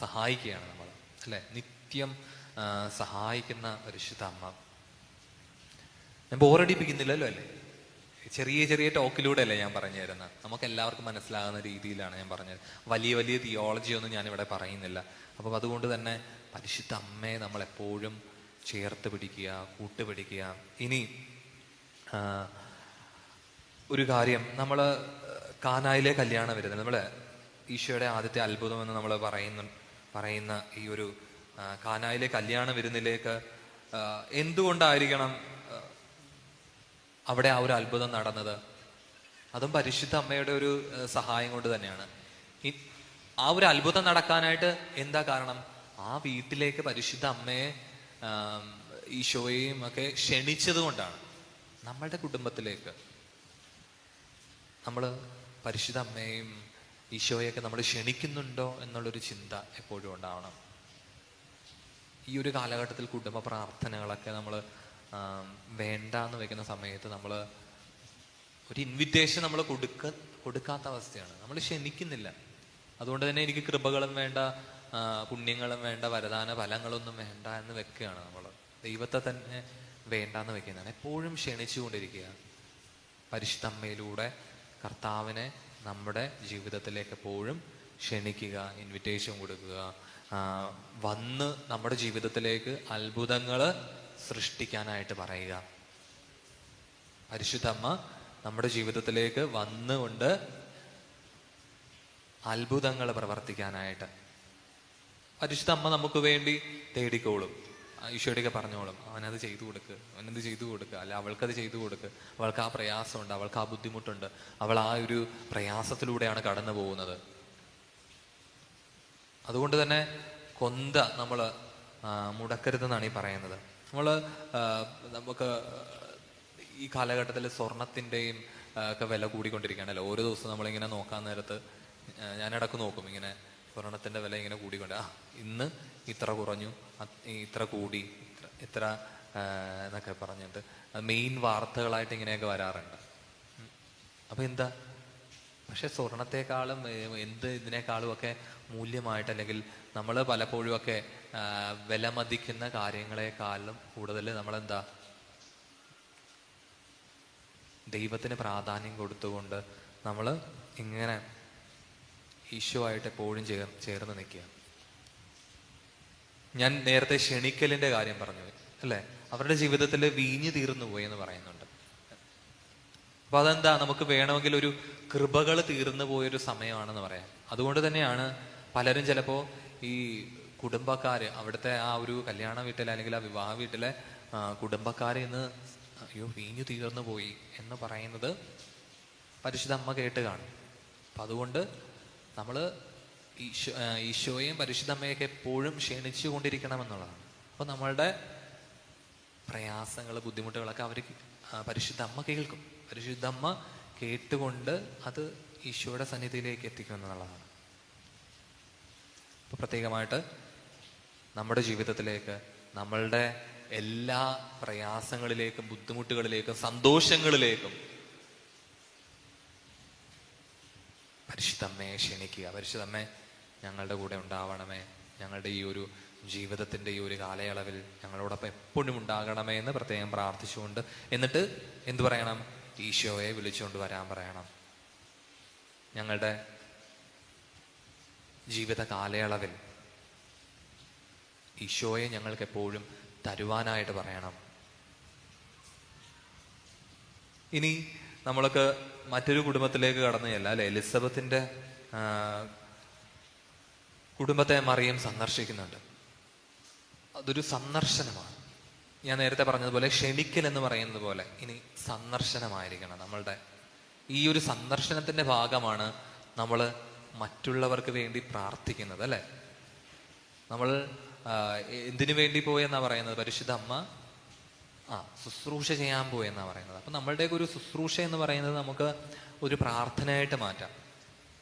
സഹായിക്കുകയാണ് നമ്മൾ അല്ലെ, നിത്യം സഹായിക്കുന്ന പരിശുദ്ധ അമ്മ. ഞാൻ ബോറടിപ്പിക്കുന്നില്ലല്ലോ അല്ലേ? ചെറിയ ചെറിയ ടോക്കിലൂടെ അല്ലേ ഞാൻ പറഞ്ഞു തരുന്നത്? നമുക്ക് എല്ലാവർക്കും മനസ്സിലാകുന്ന രീതിയിലാണ് ഞാൻ പറഞ്ഞത്. വലിയ വലിയ തിയോളജി ഒന്നും ഞാനിവിടെ പറയുന്നില്ല. അപ്പം അതുകൊണ്ട് തന്നെ പരിശുദ്ധ അമ്മയെ നമ്മൾ എപ്പോഴും ചേർത്ത് പിടിക്കുക, കൂട്ടുപിടിക്കുക. ഇനി ഒരു കാര്യം, നമ്മൾ കാനായിലെ കല്യാണം വരുന്നത്, നമ്മള് ഈശോയുടെ ആദ്യത്തെ അത്ഭുതം എന്ന് നമ്മൾ പറയുന്ന ഈ ഒരു കാനായിലെ കല്യാണ വിരുന്നിലേക്ക് എന്തുകൊണ്ടായിരിക്കണം അവിടെ ആ ഒരു അത്ഭുതം നടന്നത്? അതും പരിശുദ്ധ അമ്മയുടെ ഒരു സഹായം കൊണ്ട് തന്നെയാണ്. ആ ഒരു അത്ഭുതം നടക്കാനായിട്ട് എന്താ കാരണം? ആ വീട്ടിലേക്ക് പരിശുദ്ധ അമ്മയെ ഈശോയെയും ഒക്കെ ക്ഷണിച്ചത് കൊണ്ടാണ്. നമ്മളുടെ കുടുംബത്തിലേക്ക് നമ്മൾ പരിശുദ്ധ അമ്മയെയും ഈശോയൊക്കെ നമ്മൾ ക്ഷണിക്കുന്നുണ്ടോ എന്നുള്ളൊരു ചിന്ത എപ്പോഴും ഉണ്ടാവണം. ഈ ഒരു കാലഘട്ടത്തിൽ കുടുംബ പ്രാർത്ഥനകളൊക്കെ നമ്മൾ വേണ്ടാന്ന് വെക്കുന്ന സമയത്ത് നമ്മൾ ഒരു ഇൻവിറ്റേഷൻ നമ്മൾ കൊടുക്കാത്ത അവസ്ഥയാണ്. നമ്മൾ ക്ഷണിക്കുന്നില്ല. അതുകൊണ്ട് തന്നെ എനിക്ക് കൃപകളും വേണ്ട, പുണ്യങ്ങളും വേണ്ട, വരദാന ഫലങ്ങളൊന്നും വേണ്ട എന്ന് വെക്കുകയാണ്. നമ്മൾ ദൈവത്തെ തന്നെ വേണ്ടാന്ന് വെക്കുന്നതാണ്. എപ്പോഴും ക്ഷണിച്ചുകൊണ്ടിരിക്കുക. പരിശുദ്ധ അമ്മയിലൂടെ കർത്താവിനെ നമ്മുടെ ജീവിതത്തിലേക്ക് എപ്പോഴും ക്ഷണിക്കുക, ഇൻവിറ്റേഷൻ കൊടുക്കുക, വന്ന് നമ്മുടെ ജീവിതത്തിലേക്ക് അത്ഭുതങ്ങൾ സൃഷ്ടിക്കാനായിട്ട് പറയുക. പരിശുദ്ധ അമ്മ നമ്മുടെ ജീവിതത്തിലേക്ക് വന്നുകൊണ്ട് അത്ഭുതങ്ങൾ പ്രവർത്തിക്കാനായിട്ട് പരിശുദ്ധ അമ്മ നമുക്ക് വേണ്ടി തേടിക്കോളും. ഈശോയുടെയൊക്കെ പറഞ്ഞോളും, അവനത് ചെയ്തു കൊടുക്കുക, അവനത് ചെയ്തു കൊടുക്കുക, അല്ല അവൾക്കത് ചെയ്തു കൊടുക്കുക. അവൾക്ക് ആ പ്രയാസമുണ്ട്, അവൾക്ക് ആ ബുദ്ധിമുട്ടുണ്ട്, അവൾ ആ ഒരു പ്രയാസത്തിലൂടെയാണ് കടന്നു പോകുന്നത്. അതുകൊണ്ട് തന്നെ കൊന്ത നമ്മൾ മുടക്കരുതെന്നാണ് ഈ പറയുന്നത്. നമുക്ക് ഈ കാലഘട്ടത്തിൽ സ്വർണത്തിൻ്റെയും ഒക്കെ വില കൂടിക്കൊണ്ടിരിക്കുകയാണല്ലോ. ഓരോ ദിവസവും നമ്മളിങ്ങനെ നോക്കാൻ നേരത്ത് ഞാനിടക്ക് നോക്കും, ഇങ്ങനെ സ്വർണത്തിൻ്റെ വില ഇങ്ങനെ കൂടിക്കൊണ്ട്, ഇന്ന് ഇത്ര കുറഞ്ഞു, ഇത്ര കൂടി, ഇത്ര എന്നൊക്കെ പറഞ്ഞിട്ട് മെയിൻ വാർത്തകളായിട്ട് ഇങ്ങനെയൊക്കെ വരാറുണ്ട്. അപ്പൊ എന്താ? പക്ഷെ സ്വർണത്തെക്കാളും ഇതിനേക്കാളും ഒക്കെ മൂല്യമായിട്ട്, അല്ലെങ്കിൽ നമ്മൾ പലപ്പോഴും ഒക്കെ വിലമതിക്കുന്ന കാര്യങ്ങളെക്കാളും കൂടുതൽ നമ്മളെന്താ ദൈവത്തിന് പ്രാധാന്യം കൊടുത്തുകൊണ്ട് നമ്മൾ ഇങ്ങനെ ഈശോ ആയിട്ട് എപ്പോഴും ചേർന്ന് നിൽക്കുക. ഞാൻ നേരത്തെ ക്ഷണിക്കലിന്റെ കാര്യം പറഞ്ഞു അല്ലെ? അവരുടെ ജീവിതത്തിൽ വീഞ്ഞു തീർന്നു പോയി എന്ന് പറയുന്നുണ്ട്. അപ്പൊ അതെന്താ? നമുക്ക് വേണമെങ്കിൽ ഒരു കൃപകൾ തീർന്നു പോയൊരു സമയമാണെന്ന് പറയാം. അതുകൊണ്ട് തന്നെയാണ് പലരും ചിലപ്പോ ഈ കുടുംബക്കാര്, അവിടുത്തെ ആ ഒരു കല്യാണ വീട്ടിലെ അല്ലെങ്കിൽ ആ വിവാഹ വീട്ടിലെ കുടുംബക്കാരെ ഇന്ന് അയ്യോ വീഞ്ഞു തീർന്നു പോയി എന്ന് പറയുന്നത് പരിശുദ്ധ അമ്മ കേട്ട് കാണും. അപ്പൊ അതുകൊണ്ട് നമ്മൾ ഈശോയെയും പരിശുദ്ധ അമ്മയൊക്കെ എപ്പോഴും ക്ഷണിച്ചു കൊണ്ടിരിക്കണമെന്നുള്ളതാണ്. അപ്പൊ നമ്മളുടെ പ്രയാസങ്ങൾ, ബുദ്ധിമുട്ടുകളൊക്കെ അവർ പരിശുദ്ധ അമ്മ കേൾക്കും. പരിശുദ്ധ അമ്മ കേട്ടുകൊണ്ട് അത് ഈശോയുടെ സന്നിധിയിലേക്ക് എത്തിക്കും എന്നുള്ളതാണ്. അപ്പൊ പ്രത്യേകമായിട്ട് നമ്മുടെ ജീവിതത്തിലേക്ക്, നമ്മളുടെ എല്ലാ പ്രയാസങ്ങളിലേക്കും ബുദ്ധിമുട്ടുകളിലേക്കും സന്തോഷങ്ങളിലേക്കും പരിശുദ്ധമ്മയെ ക്ഷണിക്കുക. പരിശുദ്ധമ്മേ, ഞങ്ങളുടെ കൂടെ ഉണ്ടാവണമേ, ഞങ്ങളുടെ ഈ ഒരു ജീവിതത്തിന്റെ ഈ ഒരു കാലയളവിൽ ഞങ്ങളോടൊപ്പം എപ്പോഴും ഉണ്ടാകണമേ എന്ന് പ്രത്യേകം പ്രാർത്ഥിച്ചുകൊണ്ട്, എന്നിട്ട് എന്തു പറയണം? ഈശോയെ വിളിച്ചുകൊണ്ട് വരാൻ പറയണം. ഞങ്ങളുടെ ജീവിത കാലയളവിൽ ഈശോയെ ഞങ്ങൾക്ക് എപ്പോഴും തരുവാനായിട്ട് പറയണം. ഇനി നമ്മളൊക്കെ മറ്റൊരു കുടുംബത്തിലേക്ക് കടന്നു ചെല്ലാം അല്ലെ? എലിസബത്തിന്റെ കുടുംബത്തെ മറിയം സന്ദർശിക്കുന്നുണ്ട്. അതൊരു സന്ദർശനമാണ്. ഞാൻ നേരത്തെ പറഞ്ഞതുപോലെ ക്ഷണിക്കൽ എന്ന് പറയുന്നത് പോലെ ഇനി സന്ദർശനമായിരിക്കണം. നമ്മളുടെ ഈ ഒരു സന്ദർശനത്തിന്റെ ഭാഗമാണ് നമ്മൾ മറ്റുള്ളവർക്ക് വേണ്ടി പ്രാർത്ഥിക്കുന്നത് അല്ലെ? നമ്മൾ എന്തിനു വേണ്ടി പോയെന്നാ പറയുന്നത്? പരിശുദ്ധ അമ്മ ശുശ്രൂഷ ചെയ്യാൻ പോയെന്നാ പറയുന്നത്. അപ്പൊ നമ്മളുടെയൊക്കെ ഒരു ശുശ്രൂഷ എന്ന് പറയുന്നത് നമുക്ക് ഒരു പ്രാർത്ഥനയായിട്ട് മാറ്റാം.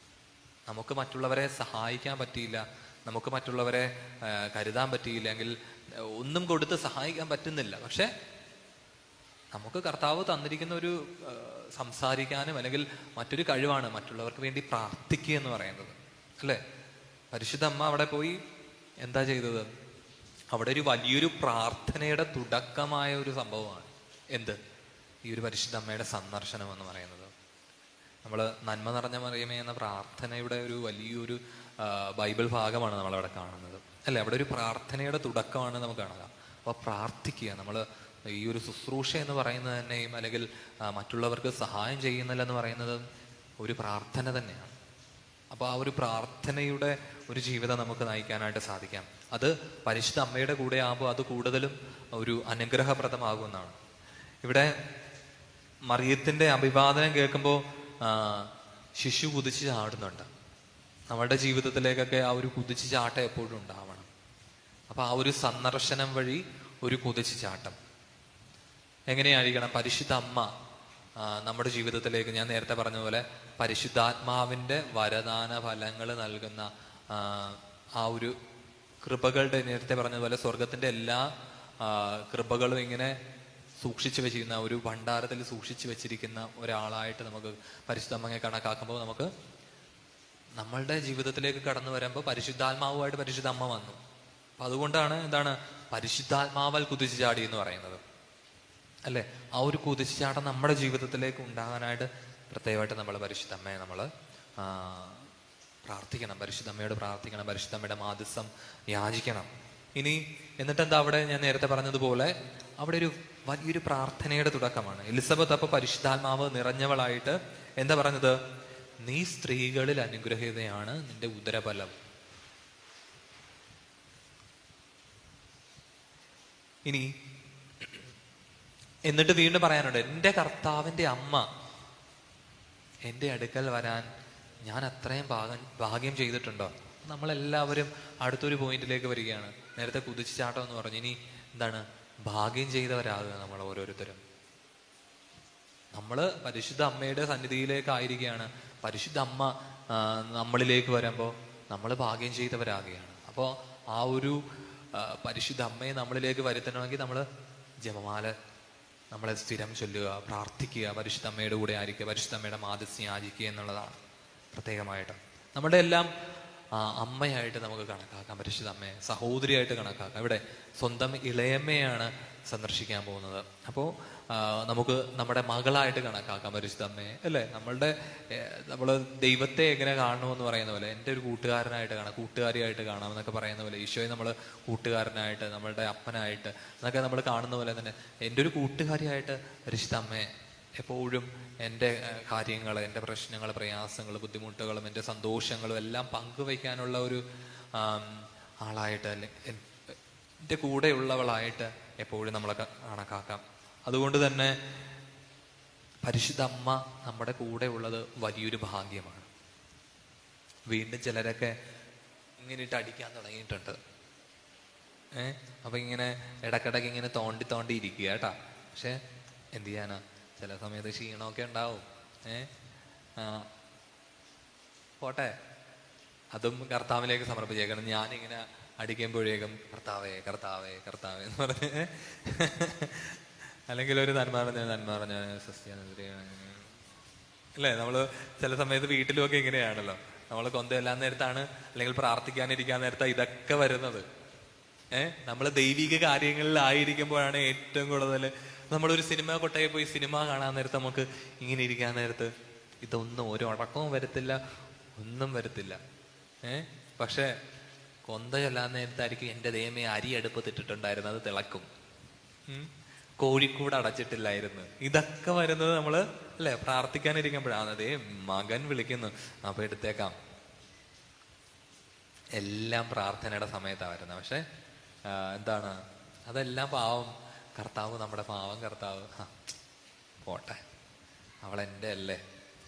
നമുക്ക് മറ്റുള്ളവരെ സഹായിക്കാൻ പറ്റിയില്ല, നമുക്ക് മറ്റുള്ളവരെ കരുതാൻ പറ്റിയില്ലെങ്കിൽ, ഒന്നും കൊടുത്ത് സഹായിക്കാൻ പറ്റുന്നില്ല. പക്ഷെ നമുക്ക് കർത്താവ് തന്നിരിക്കുന്ന ഒരു സംസാരിക്കാനും അല്ലെങ്കിൽ മറ്റൊരു കഴിവാണ് മറ്റുള്ളവർക്ക് വേണ്ടി പ്രാർത്ഥിക്കുക എന്ന് പറയുന്നത് അല്ലേ? പരിശുദ്ധ അമ്മ അവിടെ പോയി എന്താ ചെയ്തത്? അവിടെ ഒരു വലിയൊരു പ്രാർത്ഥനയുടെ തുടക്കമായ ഒരു സംഭവമാണ് എന്ത്? ഈ ഒരു പരിശുദ്ധ അമ്മയുടെ സന്ദർശനം എന്ന് പറയുന്നത്. നമ്മൾ നന്മ നിറഞ്ഞ മറിയമേ എന്ന പ്രാർത്ഥനയുടെ ഒരു വലിയൊരു ബൈബിൾ ഭാഗമാണ് നമ്മളവിടെ കാണുന്നത് അല്ലെ? അവിടെ ഒരു പ്രാർത്ഥനയുടെ തുടക്കമാണ് നമുക്ക് കാണുക. അപ്പൊ പ്രാർത്ഥിക്കുക. നമ്മൾ ഈ ഒരു ശുശ്രൂഷ എന്ന് പറയുന്നത് തന്നെയും അല്ലെങ്കിൽ മറ്റുള്ളവർക്ക് സഹായം ചെയ്യുന്നില്ല എന്ന് പറയുന്നത് ഒരു പ്രാർത്ഥന തന്നെയാണ്. അപ്പോൾ ആ ഒരു പ്രാർത്ഥനയുടെ ഒരു ജീവിതം നമുക്ക് നയിക്കാനായിട്ട് സാധിക്കാം. അത് പരിശുദ്ധ അമ്മയുടെ കൂടെ ആകുമ്പോൾ അത് കൂടുതലും ഒരു അനുഗ്രഹപ്രദമാകുമെന്നാണ്. ഇവിടെ മറിയത്തിന്റെ അഭിവാദനം കേൾക്കുമ്പോൾ ശിശു കുതിച്ച് ചാടുന്നുണ്ട്. നമ്മുടെ ജീവിതത്തിലേക്കൊക്കെ ആ ഒരു കുതിച്ച് ചാട്ടം എപ്പോഴും ഉണ്ടാവണം. അപ്പൊ ആ ഒരു സന്ദർശനം വഴി ഒരു കുതിച്ച് ചാട്ടം എങ്ങനെയായിരിക്കണം? പരിശുദ്ധ അമ്മ നമ്മുടെ ജീവിതത്തിലേക്ക്, ഞാൻ നേരത്തെ പറഞ്ഞ പോലെ പരിശുദ്ധാത്മാവിന്റെ വരദാന ഫലങ്ങൾ നൽകുന്ന ആ ഒരു കൃപകളുടെ, നേരത്തെ പറഞ്ഞതുപോലെ സ്വർഗത്തിന്റെ എല്ലാ കൃപകളും ഇങ്ങനെ സൂക്ഷിച്ചു വെച്ചിരിക്കുന്ന ഒരു ഭണ്ഡാരത്തിൽ സൂക്ഷിച്ചു വെച്ചിരിക്കുന്ന ഒരാളായിട്ട് നമുക്ക് പരിശുദ്ധ അമ്മയെ കണക്കാക്കുമ്പോൾ നമുക്ക് നമ്മളുടെ ജീവിതത്തിലേക്ക് കടന്നു വരുമ്പോൾ പരിശുദ്ധാത്മാവുമായിട്ട് പരിശുദ്ധ അമ്മ വന്നു. അപ്പൊ അതുകൊണ്ടാണ് എന്താണ് പരിശുദ്ധാത്മാവാൽ കുതിച്ചു ചാടി എന്ന് പറയുന്നത്, അല്ലെ? ആ ഒരു കുതിച്ചു ചാട്ടം നമ്മുടെ ജീവിതത്തിലേക്ക് ഉണ്ടാകാനായിട്ട് പ്രത്യേകമായിട്ട് നമ്മൾ പരിശുദ്ധ അമ്മയെ നമ്മൾ പ്രാർത്ഥിക്കണം, പരിശുദ്ധ അമ്മയോട് പ്രാർത്ഥിക്കണം, പരിശുദ്ധ അമ്മയുടെ മാധ്യസ്ഥം യാചിക്കണം. ഇനി എന്നിട്ടെന്താ അവിടെ ഞാൻ നേരത്തെ പറഞ്ഞതുപോലെ അവിടെ ഒരു വലിയൊരു പ്രാർത്ഥനയുടെ തുടക്കമാണ്. എലിസബത്ത് അപ്പൊ പരിശുദ്ധാത്മാവ് നിറഞ്ഞവളായിട്ട് എന്താ പറഞ്ഞത്? നീ സ്ത്രീകളിൽ അനുഗ്രഹീതയാണ്, നിന്റെ ഉദരഫലം. ഇനി എന്നിട്ട് വീണ്ടും പറയാനുണ്ട്, എന്റെ കർത്താവിന്റെ അമ്മ എന്റെ അടുക്കൽ വരാൻ ഞാൻ അത്രയും ഭാഗ്യം ചെയ്തിട്ടുണ്ടോ? നമ്മളെല്ലാവരും അടുത്തൊരു പോയിന്റിലേക്ക് വരികയാണ്. നേരത്തെ കുതിച്ചു ചാട്ടം എന്ന് പറഞ്ഞു, ഇനി എന്താണ്? ഭാഗ്യം ചെയ്തവരാകുക നമ്മൾ ഓരോരുത്തരും. നമ്മള് പരിശുദ്ധ അമ്മയുടെ സന്നിധിയിലേക്കായിരിക്കുകയാണ്. പരിശുദ്ധ അമ്മ നമ്മളിലേക്ക് വരുമ്പോൾ നമ്മൾ ഭാഗ്യം ചെയ്തവരാകുകയാണ്. അപ്പോൾ ആ ഒരു പരിശുദ്ധ അമ്മയെ നമ്മളിലേക്ക് വരുത്തണമെങ്കിൽ നമ്മൾ ജപമാല നമ്മളെ സ്ഥിരം ചൊല്ലുക, പ്രാർത്ഥിക്കുക, പരിശുദ്ധ അമ്മയുടെ കൂടെ ആയിരിക്കുക, പരിശുദ്ധ അമ്മയുടെ മാധ്യസ്ഥം യാചിക്കുക എന്നുള്ളതാണ് പ്രത്യേകമായിട്ട്. നമ്മുടെ എല്ലാം അമ്മയായിട്ട് നമുക്ക് കണക്കാക്കാം, പരിശുദ്ധ അമ്മയെ സഹോദരിയായിട്ട് കണക്കാക്കാം. ഇവിടെ സ്വന്തം ഇളയമ്മയാണ് സന്ദർശിക്കാൻ പോകുന്നത്. അപ്പോൾ നമുക്ക് നമ്മുടെ മകളായിട്ട് കണക്കാക്കാം പരിശുദ്ധ അമ്മയെ, അല്ലേ? നമ്മൾ ദൈവത്തെ എങ്ങനെ കാണണമെന്ന് പറയുന്ന പോലെ എൻ്റെ ഒരു കൂട്ടുകാരനായിട്ട് കാണാം, കൂട്ടുകാരിയായിട്ട് കാണാം എന്നൊക്കെ പറയുന്ന പോലെ ഈശോയെ നമ്മൾ കൂട്ടുകാരനായിട്ട്, നമ്മളുടെ അപ്പനായിട്ട് എന്നൊക്കെ നമ്മൾ കാണുന്ന പോലെ തന്നെ എൻ്റെ ഒരു കൂട്ടുകാരിയായിട്ട് പരിശുദ്ധ അമ്മയെ എപ്പോഴും എൻ്റെ കാര്യങ്ങൾ, എൻ്റെ പ്രശ്നങ്ങൾ, പ്രയാസങ്ങൾ, ബുദ്ധിമുട്ടുകളും എൻ്റെ സന്തോഷങ്ങളും എല്ലാം പങ്കുവയ്ക്കാനുള്ള ഒരു ആളായിട്ട്, അല്ലെങ്കിൽ എൻ്റെ കൂടെയുള്ളവളായിട്ട് എപ്പോഴും നമ്മളെ കണക്കാക്കാം. അതുകൊണ്ട് തന്നെ പരിശുദ്ധ അമ്മ നമ്മുടെ കൂടെ ഉള്ളത് വലിയൊരു ഭാഗ്യമാണ്. വീണ്ടും ചിലരൊക്കെ ഇങ്ങനെ ഇട്ട് അടിക്കാൻ തുടങ്ങിയിട്ടുണ്ട്. അപ്പൊ ഇങ്ങനെ ഇടക്കിടക്ക് ഇങ്ങനെ തോണ്ടി ഇരിക്കുക കേട്ടാ. പക്ഷെ എന്ത് ചെയ്യാനാ, ചില സമയത്ത് ക്ഷീണമൊക്കെ ഉണ്ടാവും. പോട്ടെ, അതും കർത്താവിലേക്ക് സമർപ്പിച്ചേക്കണം. ഞാനിങ്ങനെ അടിക്കുമ്പോഴേക്കും കർത്താവേ കർത്താവേ കർത്താവേ എന്ന് പറഞ്ഞ്, അല്ലെങ്കിൽ ഒരു നന്മ പറഞ്ഞ അല്ലേ? നമ്മള് ചില സമയത്ത് വീട്ടിലുമൊക്കെ ഇങ്ങനെയാണല്ലോ. നമ്മൾ കൊന്തയെല്ലാം നേരത്താണ്, അല്ലെങ്കിൽ പ്രാർത്ഥിക്കാനിരിക്കാൻ നേരത്താണ് ഇതൊക്കെ വരുന്നത്. നമ്മൾ ദൈവിക കാര്യങ്ങളിലായിരിക്കുമ്പോഴാണ് ഏറ്റവും കൂടുതൽ. നമ്മളൊരു സിനിമ കൊട്ടയിൽ പോയി സിനിമ കാണാൻ നേരത്ത് നമുക്ക് ഇങ്ങനെ ഇരിക്കാൻ നേരത്ത് ഇതൊന്നും ഒരു അടക്കവും വരത്തില്ല, ഒന്നും വരത്തില്ല. പക്ഷെ കൊന്ത ചൊല്ലാൻ നേരത്തായിരിക്കും എൻ്റെ ദൈവമേ അരി അടുപ്പത്തിട്ടിട്ടുണ്ടായിരുന്നു, അത് തിളക്കും, കോഴിക്കൂട് അടച്ചിട്ടില്ലായിരുന്നു. ഇതൊക്കെ വരുന്നത് നമ്മള് അല്ലെ പ്രാർത്ഥിക്കാനിരിക്കുമ്പോഴാണ്. അതേ മകൻ വിളിക്കുന്നു, അപ്പൊ എടുത്തേക്കാം. എല്ലാം പ്രാർത്ഥനയുടെ സമയത്താണ് വരുന്നത്. പക്ഷെ എന്താണ്, അതെല്ലാം പാവം കർത്താവ്, നമ്മുടെ പാവം കർത്താവ്, പോട്ടെ അവളെൻ്റെ അല്ലേ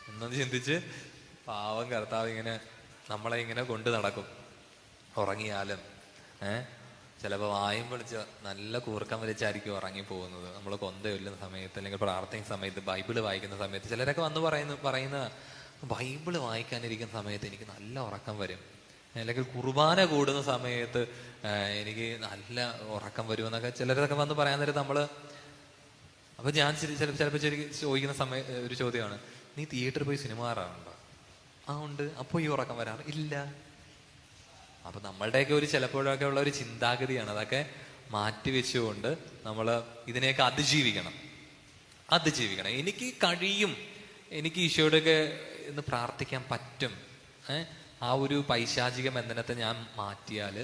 എന്നൊന്ന് ചിന്തിച്ച് പാവം കർത്താവ് ഇങ്ങനെ നമ്മളെ ഇങ്ങനെ കൊണ്ടു നടക്കും. ഉറങ്ങിയാലും ചിലപ്പോൾ വായും വിളിച്ച് നല്ല കൂർക്കം വലിച്ചായിരിക്കും ഉറങ്ങി പോകുന്നത്. നമ്മൾ കൊന്ത ചൊല്ലുന്ന സമയത്ത്, അല്ലെങ്കിൽ പ്രാർത്ഥിക്കുന്ന സമയത്ത്, ബൈബിള് വായിക്കുന്ന സമയത്ത് ചിലരൊക്കെ വന്ന് പറയുന്ന ബൈബിള് വായിക്കാനിരിക്കുന്ന സമയത്ത് എനിക്ക് നല്ല ഉറക്കം വരും, അല്ലെങ്കിൽ കുർബാന കൂടുന്ന സമയത്ത് എനിക്ക് നല്ല ഉറക്കം വരും എന്നൊക്കെ ചിലരൊക്കെ വന്ന് പറയാൻ നേരം നമ്മള്. അപ്പൊ ഞാൻ ചിലപ്പോൾ ചോദിക്കുന്ന ഒരു ചോദ്യമാണ്, നീ തിയേറ്ററിൽ പോയി സിനിമ കാണാറുണ്ടോ? ഉണ്ട്. അപ്പോൾ ഈ ഉറക്കം വരാറ് ഇല്ല. അപ്പൊ നമ്മളുടെയൊക്കെ ഒരു ചിലപ്പോഴൊക്കെ ഉള്ള ഒരു ചിന്താഗതിയാണ്. അതൊക്കെ മാറ്റി വെച്ചുകൊണ്ട് നമ്മൾ ഇതിനെയൊക്കെ അതിജീവിക്കണം. എനിക്ക് കഴിയും, എനിക്ക് ഈശോയോടൊക്കെ ഇന്ന് പ്രാർത്ഥിക്കാൻ പറ്റും. ആ ഒരു പൈശാചിക ബന്ധനത്തെ ഞാൻ മാറ്റിയാൽ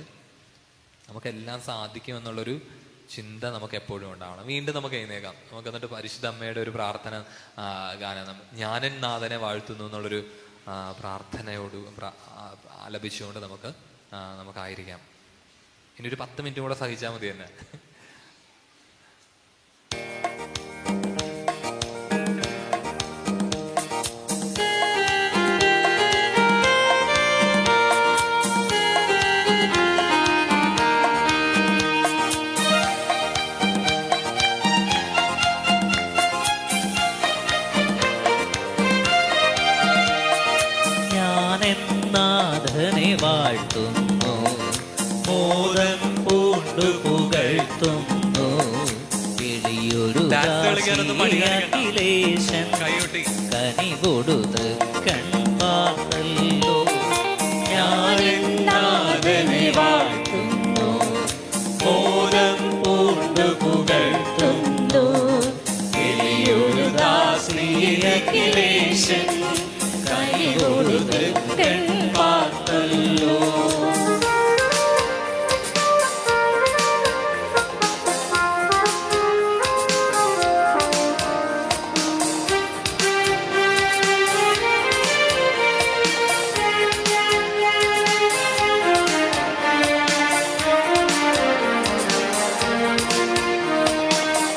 നമുക്കെല്ലാം സാധിക്കും എന്നുള്ളൊരു ചിന്ത നമുക്ക് എപ്പോഴും ഉണ്ടാവണം. വീണ്ടും നമുക്ക് എഴുന്നേക്കാം. നമുക്ക് എന്നിട്ട് പരിശുദ്ധ അമ്മയുടെ ഒരു പ്രാർത്ഥന ഗാനം, ഞാനൻ നാഥനെ വാഴ്ത്തുന്നു എന്നുള്ളൊരു പ്രാർത്ഥനയോട് ആലപിച്ചുകൊണ്ട് നമുക്കായിരിക്കാം. ഇനി ഒരു 10 മിനിറ്റ് കൂടെ സഹിച്ചാൽ മതി തന്നെ. ഞാനെന്നാഥനെ വാഴ്ത്തുന്നു, മോദം പൂണ്ടു പുകഴ്ത്തുന്നു. കിളിയൊരു ദാസിയേശൻ കനികൊടു തൃക്കൺ പാർത്തല്ലോ. ഞാനെന്നാഥനെ വാഴ്ത്തുന്നു, മോദം പൂണ്ടു പുകഴ്ത്തുന്നു. കിളിയൊരു ദാസിയേശൻ കനികൊടു തൃക്കൺ പാർത്തല്ലോ.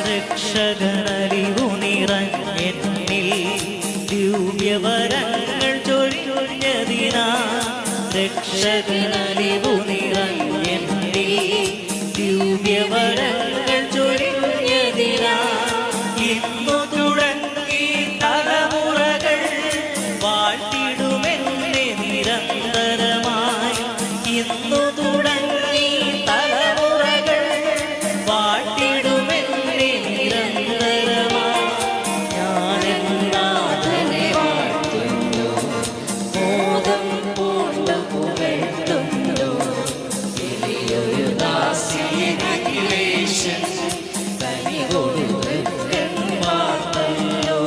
രക്ഷകനലിവു നിറഞ്ഞെന്നിൽ ദിവ്യവരങ്ങൾ ചൊരിഞ്ഞതിനാ. രക്ഷകനലിവു നിറഞ്ഞെന്നിൽ ദിവ്യവരങ്ങൾ ചൊരിഞ്ഞതിനാ. ഇന്നു തുടങ്ങി തലമുറകൾ വാഴ്ത്തിടുമെന്നെ നിരന്തരമായി. ഇന്നു തുടങ്ങി തലമുറകൾ വാഴ്ത്തിടുമെന്നെ നിരന്തരമായി. ഞാനെന്നാഥനെ വാഴ്ത്തുന്നു, മോദം പൂണ്ടു പുകഴ്ത്തുന്നു. കിളിയൊരു ദാസിയേശൻ കനികൊടു തൃക്കൺ പാർത്തല്ലോ.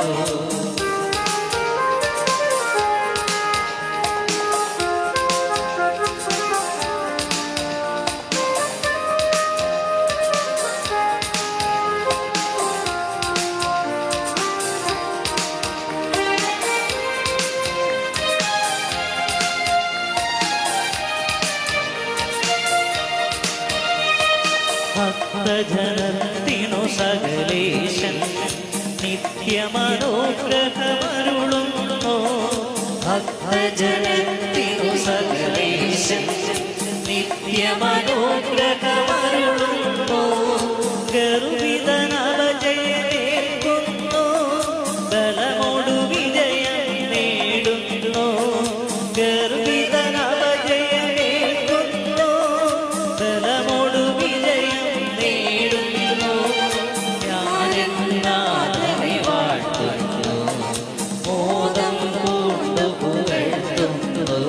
ഭക്തജനത്തിനു സകലേശൻ നിത്യമനുഗ്രഹമരുളുന്നു. ഭക്തജനത്തിനു സകലേശൻ നിത്യമനുഗ്രഹമരുളുന്നു. ഗർവിതനവജയമേൽക്കുന്നു, ബലമോടു വിജയം നേടുന്നു. ഗർവിതനവജയമേൽക്കുന്നു, ബലമോടു വിജയം നേടുന്നു. ഞാനെന്നാഥനെ വാഴ്ത്തുന്നു, മോദം പൂണ്ടു പുകഴ്ത്തുന്നു.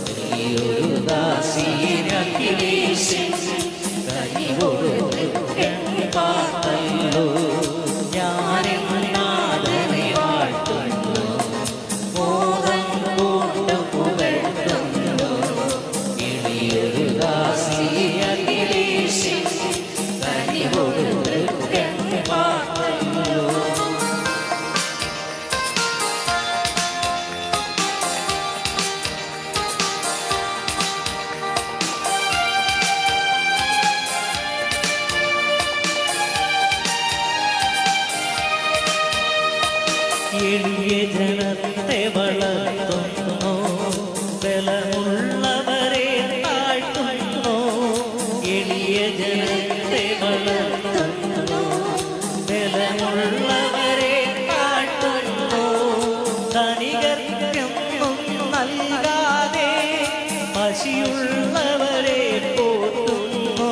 കിളിയൊരു ദാസിയേശൻ കനികൊടു തൃക്കൺ പാർത്തല്ലോ. ഞാനെന്നാഥനെ വാഴ്ത്തുന്നു, മോദം പൂണ്ടു പുകഴ്ത്തുന്നു. കിളിയൊരു ദാസിയേശൻ കനികൊടു തൃക്കൺ പാർത്തല്ലോ. എളിയ ജനത്തെ വളർത്തുന്നു, ബലമുള്ളവരെ താഴ്ത്തുന്നു. എളിയ ജനത്തെ വളർത്തുന്നു, ബലമുള്ളവരെ താഴ്ത്തുന്നു. ധനികർക്കൊന്നും നൽകാതെ പശിയുള്ളവരെ പോറ്റുന്നു.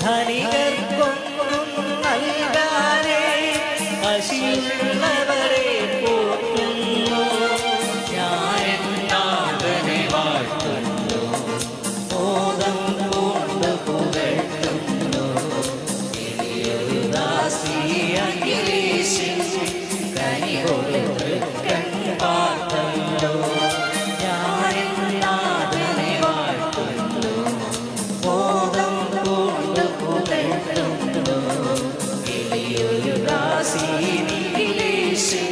ധനികർക്കൊന്നും നൽകാതെ പശിയുള്ളവരെ പോറ്റുന്നു. ഞാനെന്നാഥനെ വാഴ്ത്തുന്നു, മോദം പൂണ്ടു പുകഴ്ത്തുന്നു. കിളിയൊരു ദാസിയേശൻ കനികൊടു തൃക്കൺ പാർത്തല്ലോ. ഞാനെന്നാഥനെ വാഴ്ത്തുന്നു, മോദം പൂണ്ടു പുകഴ്ത്തുന്നു. കിളിയൊരു ദാസിയേശൻ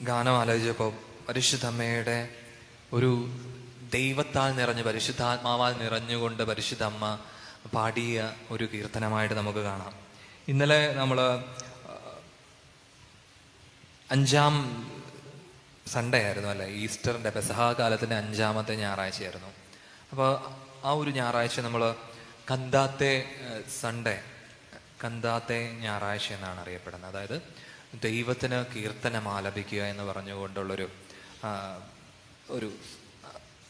ഗാനം ആലോചിച്ചപ്പോൾ പരിശുദ്ധമ്മയുടെ ഒരു ദൈവത്താൽ നിറഞ്ഞ് പരിശുദ്ധാത്മാവാൽ നിറഞ്ഞുകൊണ്ട് പരിശുദ്ധ അമ്മ പാടിയ ഒരു കീർത്തനമായിട്ട് നമുക്ക് കാണാം. ഇന്നലെ നമ്മൾ 5ാം സൺഡേ ആയിരുന്നു അല്ലേ, ഈസ്റ്ററിൻ്റെ പെസഹ കാലത്തിൻ്റെ 5ാമത്തെ ഞായറാഴ്ചയായിരുന്നു. അപ്പോൾ ആ ഒരു ഞായറാഴ്ച നമ്മൾ കന്താത്തെ സൺഡേ, കന്താത്തെ ഞായറാഴ്ച എന്നാണ് അറിയപ്പെടുന്നത്. അതായത് ദൈവത്തിന് കീർത്തനം ആലപിക്കുക എന്ന് പറഞ്ഞുകൊണ്ടുള്ളൊരു ഒരു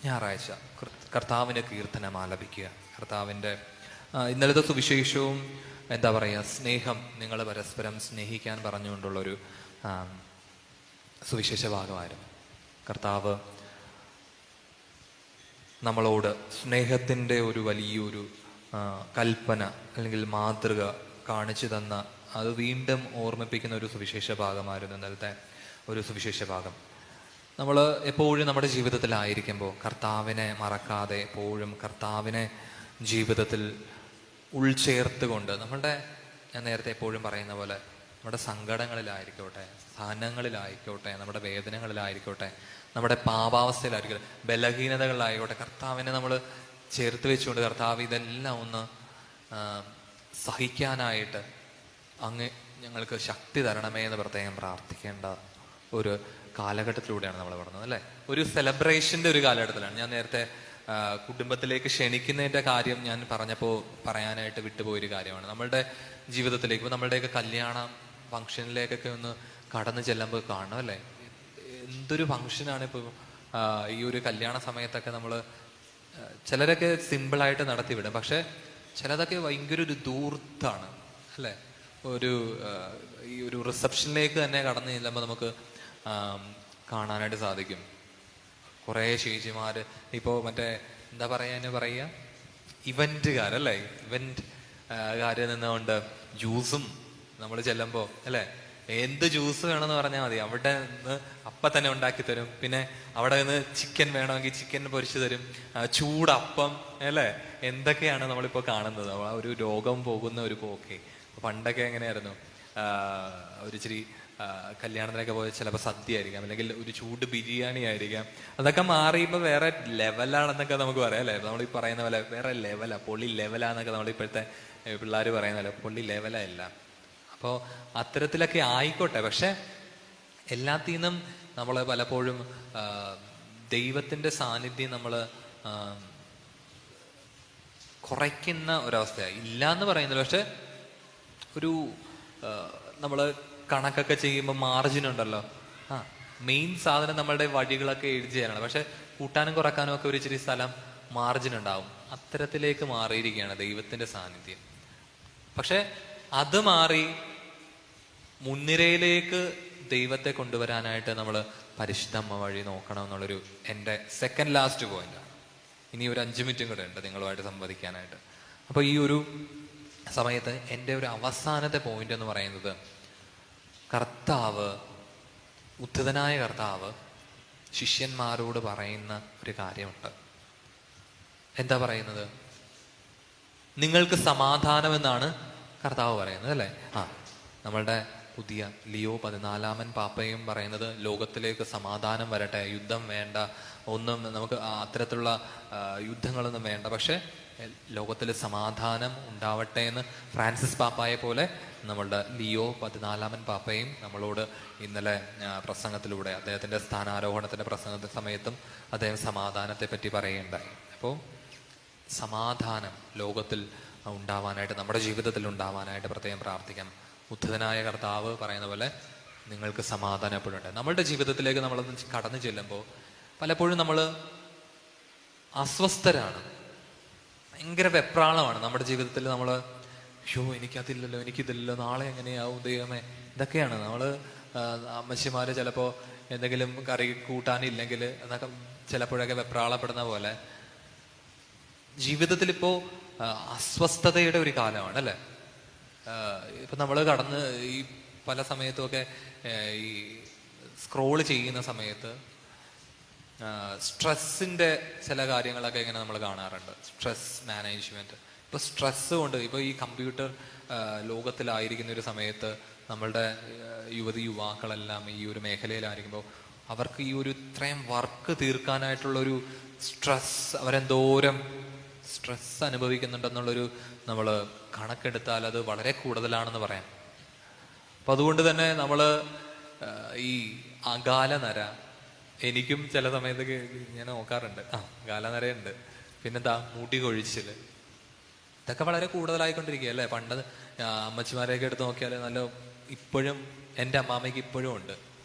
ഞായറാഴ്ച, കർത്താവിന് കീർത്തനം ആലപിക്കുക. കർത്താവിൻ്റെ ഇന്നലത്തെ സുവിശേഷവും എന്താ പറയുക, സ്നേഹം, നിങ്ങൾ പരസ്പരം സ്നേഹിക്കാൻ പറഞ്ഞുകൊണ്ടുള്ളൊരു സുവിശേഷ ഭാഗമായിരുന്നു. കർത്താവ് നമ്മളോട് സ്നേഹത്തിൻ്റെ ഒരു വലിയൊരു കൽപ്പന അല്ലെങ്കിൽ മാതൃക കാണിച്ചു തന്ന, അത് വീണ്ടും ഓർമ്മിപ്പിക്കുന്ന ഒരു സുവിശേഷ ഭാഗമായിരുന്നു ഇന്നലത്തെ ഒരു സുവിശേഷ ഭാഗം. നമ്മൾ എപ്പോഴും നമ്മുടെ ജീവിതത്തിലായിരിക്കുമ്പോൾ കർത്താവിനെ മറക്കാതെ എപ്പോഴും കർത്താവിനെ ജീവിതത്തിൽ ഉൾച്ചേർത്തുകൊണ്ട് ഞാൻ നേരത്തെ എപ്പോഴും പറയുന്ന പോലെ നമ്മുടെ സങ്കടങ്ങളിലായിരിക്കോട്ടെ, സഹനങ്ങളിലായിക്കോട്ടെ, നമ്മുടെ വേദനകളിലായിരിക്കോട്ടെ, നമ്മുടെ പാപാവസ്ഥയിലായിരിക്കട്ടെ, ബലഹീനതകളിലായിക്കോട്ടെ, കർത്താവിനെ നമ്മൾ ചേർത്ത് വെച്ചുകൊണ്ട് കർത്താവ് ഇതെല്ലാം ഒന്ന് സഹിക്കാനായിട്ട് അങ്ങ് ഞങ്ങൾക്ക് ശക്തി തരണമേ എന്ന് പ്രത്യേകം പ്രാർത്ഥിക്കേണ്ട ഒരു കാലഘട്ടത്തിലൂടെയാണ് നമ്മൾ പറഞ്ഞത് അല്ലേ. ഒരു സെലിബ്രേഷൻ്റെ ഒരു കാലഘട്ടത്തിലാണ്. ഞാൻ നേരത്തെ കുടുംബത്തിലേക്ക് ക്ഷണിക്കുന്നതിൻ്റെ കാര്യം ഞാൻ പറഞ്ഞപ്പോൾ പറയാനായിട്ട് വിട്ടുപോയൊരു കാര്യമാണ്. നമ്മളുടെ ജീവിതത്തിലേക്ക് ഇപ്പോൾ നമ്മളുടെയൊക്കെ കല്യാണ ഫംഗ്ഷനിലേക്കൊക്കെ ഒന്ന് കടന്നു ചെല്ലുമ്പോൾ കാണണം അല്ലേ, എന്തൊരു ഫംഗ്ഷനാണ് ഇപ്പോൾ ഈ ഒരു കല്യാണ സമയത്തൊക്കെ നമ്മൾ. ചിലരൊക്കെ സിമ്പിളായിട്ട് നടത്തിവിടും, പക്ഷെ ചിലതൊക്കെ ഭയങ്കര ഒരു ദൂർത്താണ് അല്ലേ. ഈ ഒരു റിസപ്ഷനിലേക്ക് തന്നെ കടന്നു ചെല്ലുമ്പോൾ നമുക്ക് കാണാനായിട്ട് സാധിക്കും. കുറേ ചേച്ചിമാർ ഇപ്പോൾ എന്താ പറയുക, ഇവൻറ്റുകാരല്ലേ, ഇവൻറ്റുകാര് നിന്നുകൊണ്ട് ജ്യൂസും നമ്മൾ ചെല്ലുമ്പോൾ അല്ലേ, എന്ത് ജ്യൂസ് വേണമെന്ന് പറഞ്ഞാൽ മതി, അവിടെ നിന്ന് അപ്പം തന്നെ ഉണ്ടാക്കി തരും. പിന്നെ അവിടെ നിന്ന് ചിക്കൻ വേണമെങ്കിൽ ചിക്കൻ പൊരിച്ചു തരും, ചൂടപ്പം അല്ലേ. എന്തൊക്കെയാണ് നമ്മളിപ്പോൾ കാണുന്നത്. ആ ഒരു രോഗം പോകുന്ന ഒരു പോക്കെ. പണ്ടൊക്കെ എങ്ങനെയായിരുന്നു, ഒരു ഇച്ചിരി കല്യാണത്തിനൊക്കെ പോയ ചിലപ്പോൾ സദ്യ ആയിരിക്കാം, അല്ലെങ്കിൽ ഒരു ചൂട് ബിരിയാണി ആയിരിക്കാം. അതൊക്കെ മാറിയപ്പോൾ വേറെ ലെവലാണെന്നൊക്കെ നമുക്ക് പറയാം അല്ലേ. നമ്മൾ ഈ പറയുന്ന പോലെ വേറെ ലെവലാ, പൊള്ളി ലെവലാന്നൊക്കെ നമ്മളിപ്പോഴത്തെ പിള്ളേർ പറയുന്ന പോലെ പൊള്ളി ലെവലല്ല. അപ്പോൾ അത്തരത്തിലൊക്കെ ആയിക്കോട്ടെ, പക്ഷെ എല്ലാത്തിൽ നിന്നും നമ്മൾ പലപ്പോഴും ദൈവത്തിൻ്റെ സാന്നിധ്യം നമ്മൾ കുറയ്ക്കുന്ന ഒരവസ്ഥയാണ്. ഇല്ല എന്ന് പറയുന്നില്ല, പക്ഷെ ഒരു നമ്മൾ കണക്കൊക്കെ ചെയ്യുമ്പോൾ മാർജിൻ ഉണ്ടല്ലോ. മെയിൻ സാധനം നമ്മളുടെ വഴികളൊക്കെ എഴുതി ചെയ്യാനാണ്, പക്ഷെ കൂട്ടാനും കുറക്കാനും ഒക്കെ ഒരു ഇച്ചിരി സ്ഥലം മാർജിൻ ഉണ്ടാവും. അത്തരത്തിലേക്ക് മാറിയിരിക്കുകയാണ് ദൈവത്തിൻ്റെ സാന്നിധ്യം. പക്ഷെ അത് മാറി മുൻനിരയിലേക്ക് ദൈവത്തെ കൊണ്ടുവരാനായിട്ട് നമ്മൾ പരിശുദ്ധമ്മ വഴി നോക്കണം എന്നുള്ളൊരു എൻ്റെ സെക്കൻഡ് ലാസ്റ്റ് പോയിന്റാണ്. ഇനി ഒരു 5 മിനിറ്റും കൂടെ ഉണ്ട് നിങ്ങളുമായിട്ട് സംവദിക്കാനായിട്ട്. അപ്പോൾ ഈ ഒരു സമയത്ത് എൻ്റെ ഒരു അവസാനത്തെ പോയിന്റ് എന്ന് പറയുന്നത്, ഉദ്ധിതനായ കർത്താവ് ശിഷ്യന്മാരോട് പറയുന്ന ഒരു കാര്യമുണ്ട്. എന്താ പറയുന്നത്? നിങ്ങൾക്ക് സമാധാനമെന്നാണ് കർത്താവ് പറയുന്നത് അല്ലേ. നമ്മളുടെ പുതിയ ലിയോ 14 പാപ്പയും പറയുന്നത് ലോകത്തിലേക്ക് സമാധാനം വരട്ടെ, യുദ്ധം വേണ്ട, ഒന്നും നമുക്ക് അത്തരത്തിലുള്ള യുദ്ധങ്ങളൊന്നും വേണ്ട, പക്ഷെ ലോകത്തിൽ സമാധാനം ഉണ്ടാവട്ടെ എന്ന് ഫ്രാൻസിസ് പാപ്പായെ പോലെ നമ്മളുടെ ലിയോ 14 പാപ്പയും നമ്മളോട് ഇന്നലെ പ്രസംഗത്തിലൂടെ, അദ്ദേഹത്തിൻ്റെ സ്ഥാനാരോഹണത്തിൻ്റെ പ്രസംഗ സമയത്തും അദ്ദേഹം സമാധാനത്തെ പറ്റി പറയുകയുണ്ടായി. അപ്പോൾ സമാധാനം ലോകത്തിൽ ഉണ്ടാവാനായിട്ട്, നമ്മുടെ ജീവിതത്തിൽ ഉണ്ടാവാനായിട്ട് പ്രത്യേകം പ്രാർത്ഥിക്കാം. ഉദ്ധിതനായ കർത്താവ് പറയുന്ന പോലെ നിങ്ങൾക്ക് സമാധാനം എപ്പോഴും ഉണ്ട്. നമ്മളുടെ ജീവിതത്തിലേക്ക് നമ്മൾ കടന്നു ചെല്ലുമ്പോൾ പലപ്പോഴും നമ്മൾ അസ്വസ്ഥരാണ്, ഭയങ്കര വെപ്രാളമാണ് നമ്മുടെ ജീവിതത്തിൽ. നമ്മൾ എനിക്കതില്ലല്ലോ, എനിക്കിതില്ലല്ലോ, നാളെ എങ്ങനെയാവും ദൈവമേ, ഇതൊക്കെയാണ് നമ്മൾ. അമ്മച്ചിമാര് ചിലപ്പോൾ എന്തെങ്കിലും കറി കൂട്ടാനില്ലെങ്കിൽ എന്നൊക്കെ ചിലപ്പോഴൊക്കെ വെപ്രാളപ്പെടുന്ന പോലെ ജീവിതത്തിൽ ഇപ്പോൾ അസ്വസ്ഥതയുടെ ഒരു കാലമാണ് അല്ലേ. ഇപ്പൊ നമ്മൾ കടന്ന് ഈ പല സമയത്തുമൊക്കെ ഈ സ്ക്രോൾ ചെയ്യുന്ന സമയത്ത് സ്ട്രെസ്സിന്റെ ചില കാര്യങ്ങളൊക്കെ ഇങ്ങനെ നമ്മൾ കാണാറുണ്ട്. Stress management. ഇപ്പൊ സ്ട്രെസ് കൊണ്ട്, ഇപ്പൊ ഈ കമ്പ്യൂട്ടർ ലോകത്തിലായിരിക്കുന്ന ഒരു സമയത്ത് നമ്മളുടെ യുവതി യുവാക്കളെല്ലാം ഈ ഒരു മേഖലയിലായിരിക്കുമ്പോൾ അവർക്ക് ഈ ഒരു ഇത്രയും വർക്ക് തീർക്കാനായിട്ടുള്ളൊരു സ്ട്രെസ്, അവരെന്തോരം സ്ട്രെസ് അനുഭവിക്കുന്നുണ്ടെന്നുള്ളൊരു നമ്മൾ കണക്കെടുത്താൽ അത് വളരെ കൂടുതലാണെന്ന് പറയാം. അപ്പം അതുകൊണ്ട് തന്നെ നമ്മൾ ഈ അകാലനര, എനിക്കും ചില സമയത്തൊക്കെ ഞാൻ നോക്കാറുണ്ട്, അകാലനരയുണ്ട്, പിന്നെന്താ മുടി കൊഴിച്ചിൽ, ഇതൊക്കെ വളരെ കൂടുതലായിക്കൊണ്ടിരിക്കുക അല്ലേ. പണ്ട് അമ്മച്ചിമാരെയൊക്കെ എടുത്ത് നോക്കിയാൽ നല്ല, ഇപ്പോഴും എൻ്റെ അമ്മാമ്മയ്ക്ക് ഇപ്പോഴും ഉണ്ട്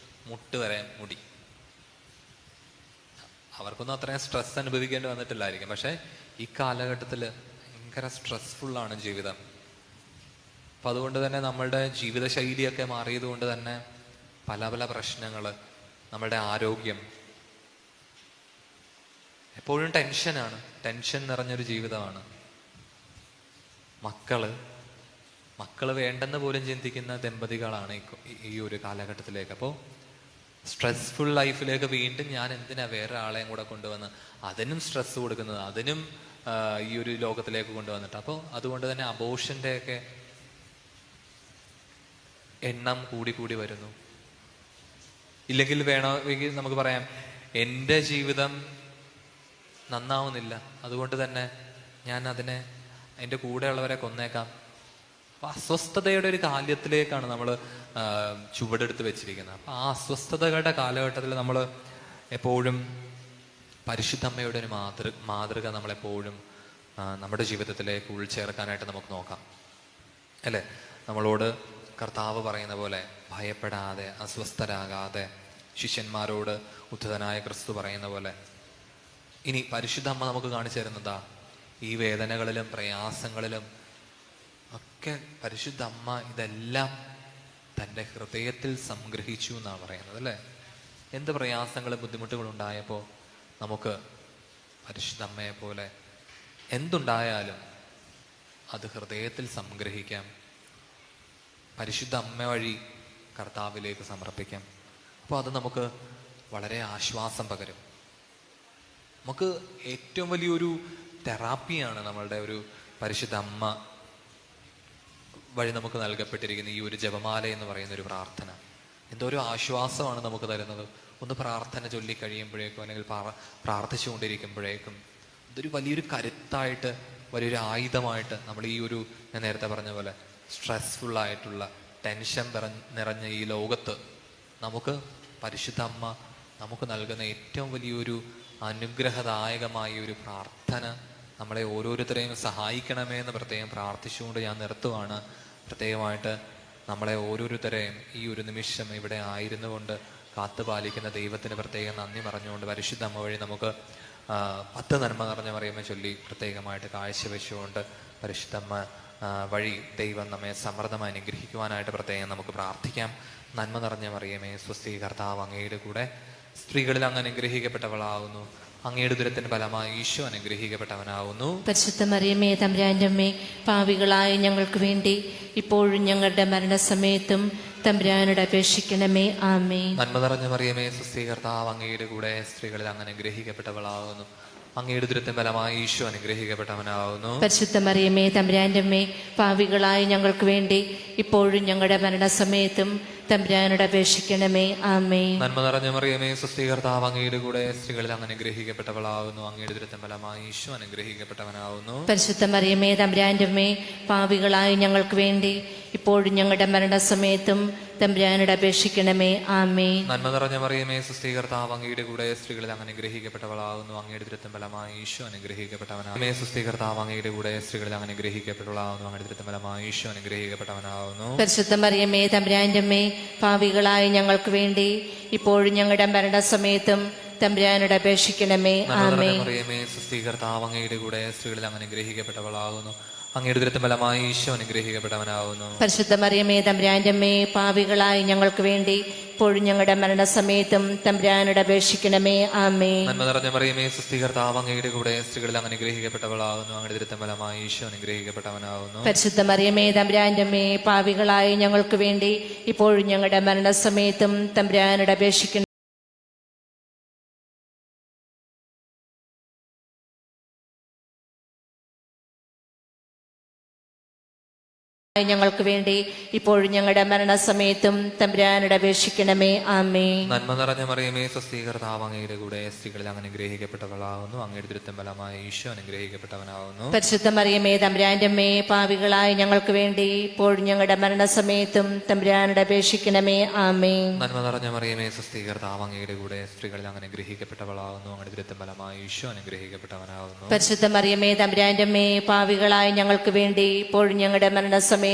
മുട്ട് വരെ മുടി. അവർക്കൊന്നും അത്രയും സ്ട്രെസ് അനുഭവിക്കേണ്ടി വന്നിട്ടില്ലായിരിക്കും, പക്ഷെ ഈ കാലഘട്ടത്തിൽ ഭയങ്കര സ്ട്രെസ്ഫുള്ളാണ് ജീവിതം. അപ്പം അതുകൊണ്ട് തന്നെ നമ്മളുടെ ജീവിതശൈലിയൊക്കെ മാറിയത് കൊണ്ട് തന്നെ പല പല പ്രശ്നങ്ങൾ, നമ്മളുടെ ആരോഗ്യം, എപ്പോഴും ടെൻഷനാണ്, ടെൻഷൻ നിറഞ്ഞൊരു ജീവിതമാണ്. മക്കള് വേണ്ടെന്ന് പോലും ചിന്തിക്കുന്ന ദമ്പതികളാണ് ഈ ഒരു കാലഘട്ടത്തിലേക്ക്. അപ്പോൾ സ്ട്രെസ്ഫുൾ ലൈഫിലേക്ക് വീണ്ടും ഞാൻ എന്തിനാ വേറെ ആളെയും കൂടെ കൊണ്ടുവന്ന് അതിനും സ്ട്രെസ് കൊടുക്കുന്നത്, അതിനും ഈ ഒരു ലോകത്തിലേക്ക് കൊണ്ടുവന്നിട്ട്. അപ്പോൾ അതുകൊണ്ട് തന്നെ അബോർഷൻ്റെ ഒക്കെ എണ്ണം കൂടി വരുന്നു. ഇല്ലെങ്കിൽ വേണമെങ്കിൽ നമുക്ക് പറയാം, എൻ്റെ ജീവിതം നന്നാവുന്നില്ല, അതുകൊണ്ട് തന്നെ ഞാൻ എൻ്റെ കൂടെയുള്ളവരെ കൊന്നേക്കാം. അപ്പൊ അസ്വസ്ഥതയുടെ ഒരു കാലത്തിലേക്കാണ് നമ്മൾ ചുവടെടുത്ത് വെച്ചിരിക്കുന്നത്. അപ്പൊ ആ അസ്വസ്ഥതകളുടെ കാലഘട്ടത്തിൽ നമ്മൾ എപ്പോഴും പരിശുദ്ധമ്മയുടെ ഒരു മാതൃക നമ്മളെപ്പോഴും നമ്മുടെ ജീവിതത്തിലേക്ക് ഉൾച്ചേർക്കാനായിട്ട് നമുക്ക് നോക്കാം അല്ലേ. നമ്മളോട് കർത്താവ് പറയുന്ന പോലെ ഭയപ്പെടാതെ, അസ്വസ്ഥരാകാതെ, ശിഷ്യന്മാരോട് ഉദ്ധിതനായ ക്രിസ്തു പറയുന്ന പോലെ. ഇനി പരിശുദ്ധ അമ്മ നമുക്ക് കാണിച്ചു തരുന്നതാ ഈ വേദനകളിലും പ്രയാസങ്ങളിലും ഒക്കെ പരിശുദ്ധ അമ്മ ഇതെല്ലാം തൻ്റെ ഹൃദയത്തിൽ സംഗ്രഹിച്ചു എന്നാണ് പറയുന്നത് അല്ലേ. എന്ത് പ്രയാസങ്ങളും ബുദ്ധിമുട്ടുകളും ഉണ്ടായപ്പോൾ നമുക്ക് പരിശുദ്ധ അമ്മയെ പോലെ എന്തുണ്ടായാലും അത് ഹൃദയത്തിൽ സംഗ്രഹിക്കാം, പരിശുദ്ധ അമ്മ വഴി കർത്താവിലേക്ക് സമർപ്പിക്കാം. അപ്പോൾ അത് നമുക്ക് വളരെ ആശ്വാസം പകരും. നമുക്ക് ഏറ്റവും വലിയൊരു തെറാപ്പിയാണ് നമ്മളുടെ ഒരു പരിശുദ്ധ അമ്മ വഴി നമുക്ക് നൽകപ്പെട്ടിരിക്കുന്ന ഈ ഒരു ജപമാല എന്ന് പറയുന്ന ഒരു പ്രാർത്ഥന. എന്തോ ഒരു ആശ്വാസമാണ് നമുക്ക് തരുന്നത്. ഒന്ന് പ്രാർത്ഥന ചൊല്ലിക്കഴിയുമ്പോഴേക്കും അല്ലെങ്കിൽ പ്രാർത്ഥിച്ചുകൊണ്ടിരിക്കുമ്പോഴേക്കും ഇതൊരു വലിയൊരു കരുത്തായിട്ട്, വലിയൊരു ആയുധമായിട്ട് നമ്മൾ ഈ ഒരു, ഞാൻ നേരത്തെ പറഞ്ഞ പോലെ സ്ട്രെസ്ഫുള്ളായിട്ടുള്ള ടെൻഷൻ നിറഞ്ഞ ഈ ലോകത്ത് നമുക്ക് പരിശുദ്ധ അമ്മ നമുക്ക് നൽകുന്ന ഏറ്റവും വലിയൊരു അനുഗ്രഹദായകമായ ഒരു പ്രാർത്ഥന നമ്മളെ ഓരോരുത്തരെയും സഹായിക്കണമേ എന്ന് പ്രത്യേകം പ്രാർത്ഥിച്ചുകൊണ്ട് ഞാൻ നിർത്തുവാണ്. പ്രത്യേകമായിട്ട് നമ്മളെ ഓരോരുത്തരെയും ഈ ഒരു നിമിഷം ഇവിടെ ആയിരുന്നു കൊണ്ട് കാത്തുപാലിക്കുന്ന ദൈവത്തിന് പ്രത്യേകം നന്ദി പറഞ്ഞുകൊണ്ട് പരിശുദ്ധ അമ്മ വഴി നമുക്ക് 10 നന്മ നിറഞ്ഞ മറിയമെ ചൊല്ലി പ്രത്യേകമായിട്ട് കാഴ്ചവെച്ചുകൊണ്ട് പരിശുദ്ധമ്മ വഴി ദൈവം നമ്മെ സമൃദ്ധമായി അനുഗ്രഹിക്കുവാനായിട്ട് പ്രത്യേകം നമുക്ക് പ്രാർത്ഥിക്കാം. നന്മ നിറഞ്ഞ മറിയമേ സ്വസ്തി, കർത്താവ് അങ്ങയുടെ കൂടെ സ്ത്രീകളിൽ അങ്ങ് അനുഗ്രഹിക്കപ്പെട്ടവളാവുന്നു, അങ്ങയുടെ ദുരത്തിന് ഫലമായി ഈശോ അനുഗ്രഹിക്കപ്പെട്ടവനാവുന്നു. പരിശുദ്ധ മറിയമേ തമ്പുരാന്റെ അമ്മേ, പാപികളായ ഞങ്ങൾക്ക് വേണ്ടി ഇപ്പോഴും ഞങ്ങളുടെ മരണസമയത്തും തമ്പുരാനോട് അപേക്ഷിക്കണമേ. ആമേൻ. നന്മ നിറഞ്ഞ മറിയമേ സ്വസ്തി, കർത്താവ് അങ്ങയുടെ കൂടെ സ്ത്രീകളിൽ അങ്ങ് അനുഗ്രഹിക്കപ്പെട്ടവളാവുന്നു, അങ്ങയുടെ ദുരത്തിന് ഫലമായി ഈശോ അനുഗ്രഹിക്കപ്പെട്ടവനാവുന്നു. പരിശുദ്ധ മറിയമേ തമ്പുരാന്റെ അമ്മേ, പാപികളായ ഞങ്ങൾക്ക് വേണ്ടി ഇപ്പോഴും ഞങ്ങളുടെ മരണസമയത്തും തമ്പുരാനോട് അപേക്ഷിക്കണമേ. ആമേൻ. നന്മ നിറഞ്ഞ മറിയമേ സ്വസ്തി, കർത്താവ് അങ്ങയുടെ കൂടെ സ്ത്രീകളിൽ അങ്ങ് അനുഗ്രഹിക്കപ്പെട്ടവളാവുന്നു, അങ്ങയുടെ ദുരത്തിന് ഫലമായി ഈശോ അനുഗ്രഹിക്കപ്പെട്ടവനാവുന്നു. പരിശുദ്ധ മറിയമേ തമ്പുരാന്റെ അമ്മേ, പാപികളായ ഞങ്ങൾക്ക് വേണ്ടി ഇപ്പോഴും ഞങ്ങളുടെ മരണസമയത്തും തമ്പുരാനോട് അപേക്ഷിക്കണമേ. ആമേൻ. നന്മ നിറഞ്ഞ മറിയമേ സ്വസ്തി, കർത്താവ് അങ്ങയുടെ കൂടെ സ്ത്രീകളിൽ അങ്ങ് അനുഗ്രഹിക്കപ്പെട്ടവളാവുന്നു, അങ്ങയുടെ ദുരത്തിന് ഫലമായി ഈശോ അനുഗ്രഹിക്കപ്പെട്ടവനാവുന്നു. സ്വസ്തി, കർത്താവ് അങ്ങയുടെ കൂടെ സ്ത്രീകളിൽ അങ്ങ് അനുഗ്രഹിക്കപ്പെട്ടവളാവുന്നു, അങ്ങയുടെ ദുരത്തിന് ഫലമായി ഈശോ അനുഗ്രഹിക്കപ്പെട്ടവനാവുന്നു. പരിശുദ്ധ മറിയമേ തമ്പുരാന്റെ അമ്മേ, പാപികളായ ഞങ്ങൾക്ക് വേണ്ടി ഇപ്പോഴും ഞങ്ങളുടെ മരണസമയത്തും തമ്പുരാനോട് അപേക്ഷിക്കണമേ. ആമേൻ. മറിയമേ സ്വസ്തി, കർത്താവ് അങ്ങയുടെ കൂടെ സ്ത്രീകളിൽ അങ്ങ് അനുഗ്രഹിക്കപ്പെട്ടവളാവുന്നു, അങ്ങയുടെ ദുരത്തിന് ഫലമായി ഈശോ അനുഗ്രഹിക്കപ്പെട്ടവനാവുന്നു. പരിശുദ്ധ മറിയമേ തമ്പുരാന്റെ അമ്മേ, പാപികളായ ഞങ്ങൾക്ക് വേണ്ടി ഇപ്പോഴും ഞങ്ങളുടെ മരണസമയത്തും തമ്പുരാനോട് അപേക്ഷിക്കണമേ. ആമേൻ. നന്മ നിറഞ്ഞ മറിയമേ സ്വസ്തി, കർത്താവ് അങ്ങയുടെ കൂടെ സ്ത്രീകളിൽ അങ്ങ് അനുഗ്രഹിക്കപ്പെട്ടവളാവുന്നു, അങ്ങയുടെ ദുരത്തിന് ഫലമായി ഈശോ അനുഗ്രഹിക്കപ്പെട്ടവനാവുന്നു. പരിശുദ്ധ മറിയമേ തമ്പുരാന്റെ അമ്മേ, പാപികളായ ഞങ്ങൾക്ക് വേണ്ടി ഇപ്പോഴും ഞങ്ങളുടെ മരണസമയത്തും തമ്പുരാനോട് അപേക്ഷിക്കണമേ. ഞങ്ങൾക്ക് വേണ്ടി ഇപ്പോഴും ഞങ്ങളുടെ മരണസമയത്തും തമ്പുരാനോട് അപേക്ഷിക്കണമേ. ആമേൻ. നന്മ നിറഞ്ഞ മറിയമേ, സ്വസ്തി, കർത്താവ് അങ്ങയുടെ കൂടെ, സ്ത്രീകളിൽ അങ്ങ് അനുഗ്രഹിക്കപ്പെട്ടവളാകുന്നു. അങ്ങയുടെ ദുരിതം ഫലമായ ഈശോ അനുഗ്രഹിക്കപ്പെട്ടവനാകുന്നു. പരിശുദ്ധ മറിയമേ, തമ്പുരാന്റെ അമ്മേ, പാപികളായ ഞങ്ങൾക്ക് വേണ്ടി ഇപ്പോഴും ഞങ്ങളുടെ മരണസമയത്തും തമ്പുരാനോട് അപേക്ഷിക്കണമേ. ആമേൻ. നന്മ നിറഞ്ഞ മറിയമേ, സ്വസ്തി, കർത്താവ് അങ്ങയുടെ കൂടെ, സ്ത്രീകളിൽ അങ്ങ് അനുഗ്രഹിക്കപ്പെട്ടവളാകുന്നു. അങ്ങയുടെ ദുരിതം ഫലമായ ഈശോ അനുഗ്രഹിക്കപ്പെട്ടവനാകുന്നു. പരിശുദ്ധ മറിയമേ, തമ്പുരാന്റെ അമ്മേ, പാപികളായ ഞങ്ങൾക്ക് വേണ്ടി ഇപ്പോഴും ഞങ്ങളുടെ മരണസമയത്തും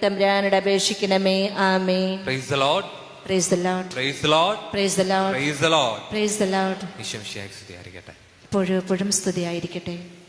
തമ്പുരാനോട് അപേക്ഷിക്കണമേ. ആമേൻ. Praise the Lord. Praise the Lord. Praise the Lord. Praise the Lord. Praise the Lord. Praise the Lord. Isho മിശിഹായ്ക്ക് സ്തുതിയായിരിക്കട്ടെ. എപ്പോഴും സ്തുതിയായിരിക്കട്ടെ.